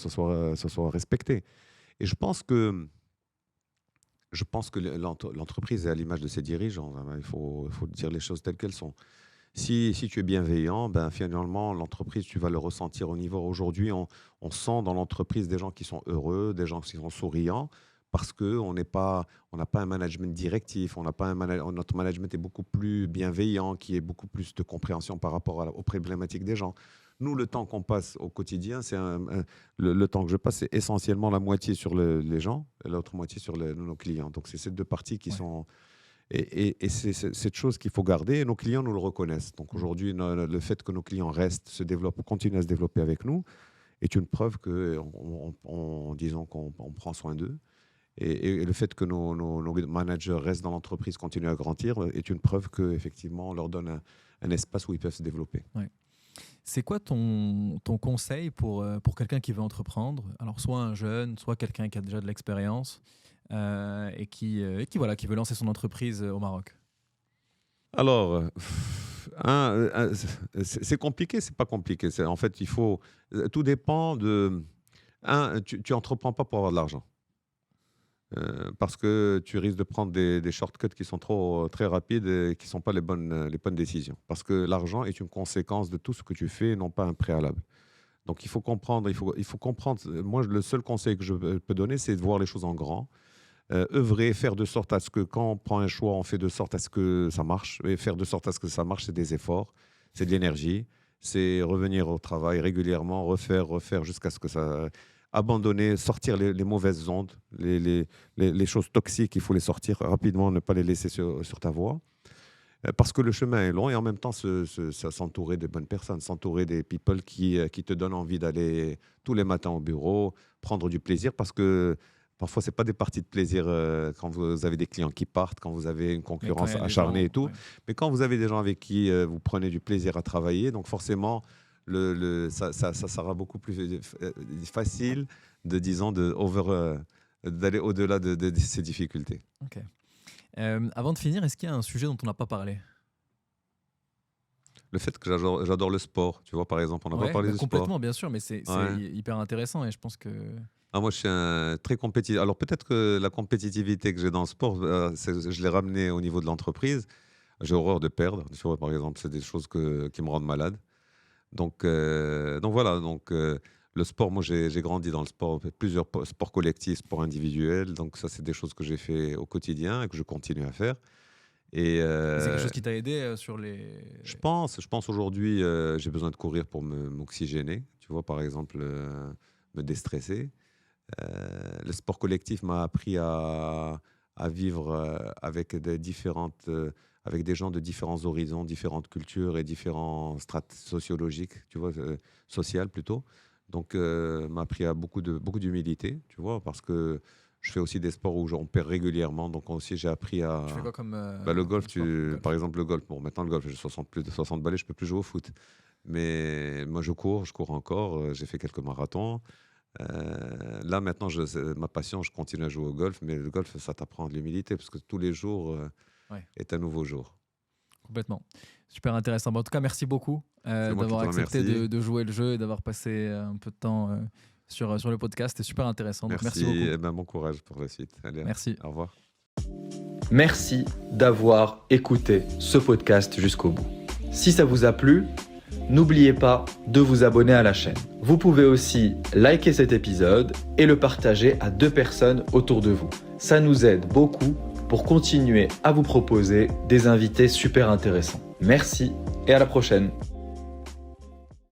respecté. Et je pense que l'entreprise est à l'image de ses dirigeants. Il faut dire les choses telles qu'elles sont. Si tu es bienveillant, finalement, l'entreprise, tu vas le ressentir au niveau. Aujourd'hui, on sent dans l'entreprise des gens qui sont heureux, des gens qui sont souriants, parce qu'on n'a pas un management directif, notre management est beaucoup plus bienveillant, qui est beaucoup plus de compréhension par rapport aux problématiques des gens. Nous, le temps qu'on passe au quotidien, le temps que je passe, c'est essentiellement la moitié sur les gens et l'autre moitié sur nos clients. Donc, c'est ces deux parties qui sont... Et c'est cette chose qu'il faut garder, et nos clients nous le reconnaissent. Donc, aujourd'hui, le fait que nos clients restent, se développent, continuent à se développer avec nous, est une preuve disons qu'on prend soin d'eux. Et le fait que nos managers restent dans l'entreprise, continuent à grandir, est une preuve qu'effectivement, on leur donne un espace où ils peuvent se développer. Ouais. C'est quoi ton conseil pour quelqu'un qui veut entreprendre? Alors, soit un jeune, soit quelqu'un qui a déjà de l'expérience et qui veut lancer son entreprise au Maroc. Alors, c'est compliqué, c'est pas compliqué. En fait, tout dépend de... tu entreprends pas pour avoir de l'argent. Parce que tu risques de prendre des shortcuts qui sont très rapides et qui ne sont pas les bonnes décisions. Parce que l'argent est une conséquence de tout ce que tu fais, non pas un préalable. Donc il faut comprendre. Moi, le seul conseil que je peux donner, c'est de voir les choses en grand. Œuvrer, faire de sorte à ce que quand on prend un choix, on fait de sorte à ce que ça marche. Et faire de sorte à ce que ça marche, c'est des efforts, c'est de l'énergie, c'est revenir au travail régulièrement, refaire jusqu'à ce que ça... Abandonner, sortir les mauvaises ondes, les choses toxiques, il faut les sortir rapidement, ne pas les laisser sur ta voie. Parce que le chemin est long et en même temps, s'entourer des bonnes personnes, s'entourer des people qui te donnent envie d'aller tous les matins au bureau, prendre du plaisir, parce que parfois, ce n'est pas des parties de plaisir quand vous avez des clients qui partent, quand vous avez une concurrence acharnée et tout. Ouais. Mais quand vous avez des gens avec qui vous prenez du plaisir à travailler, donc forcément... ça sera beaucoup plus facile d'aller au-delà de ces difficultés. Ok. Avant de finir, est-ce qu'il y a un sujet dont on n'a pas parlé? Le fait que j'adore le sport, tu vois, par exemple, on n'a pas parlé de sport. Complètement, bien sûr, mais c'est hyper intéressant et je pense que... moi, je suis très compétitif. Alors peut-être que la compétitivité que j'ai dans le sport, je l'ai ramenée au niveau de l'entreprise. J'ai horreur de perdre, tu vois, par exemple, c'est des choses qui me rendent malade. Donc voilà. Le sport, moi, j'ai grandi dans le sport, plusieurs sports collectifs, sports individuels. Donc, ça, c'est des choses que j'ai fait au quotidien et que je continue à faire. Et C'est quelque chose qui t'a aidé sur les. je pense aujourd'hui, j'ai besoin de courir pour m'oxygéner. Tu vois, par exemple, me déstresser. Le sport collectif m'a appris à vivre avec des gens de différents horizons, différentes cultures et différents strates sociologiques, tu vois, sociales plutôt. Donc, m'a appris à beaucoup d'humilité, tu vois, parce que je fais aussi des sports où on perd régulièrement. Donc, aussi, j'ai appris à. Tu fais quoi comme. Le golf, comme sport, golf par exemple, le golf. Bon, maintenant, le golf, j'ai plus de 60 balais, je peux plus jouer au foot. Mais moi, je cours encore. J'ai fait quelques marathons. Là, maintenant, ma passion, je continue à jouer au golf, mais le golf, ça t'apprend de l'humilité parce que tous les jours Ouais. est un nouveau jour. Complètement. Super intéressant. Bon, en tout cas, merci beaucoup C'est moi qui d'avoir te accepté remercie. de jouer le jeu et d'avoir passé un peu de temps sur le podcast. C'était super intéressant. Donc, merci beaucoup. Et ben, bon courage pour la suite. Allez, Merci. au revoir. Merci d'avoir écouté ce podcast jusqu'au bout. Si ça vous a plu, n'oubliez pas de vous abonner à la chaîne. Vous pouvez aussi liker cet épisode et le partager à 2 personnes autour de vous. Ça nous aide beaucoup pour continuer à vous proposer des invités super intéressants. Merci et à la prochaine.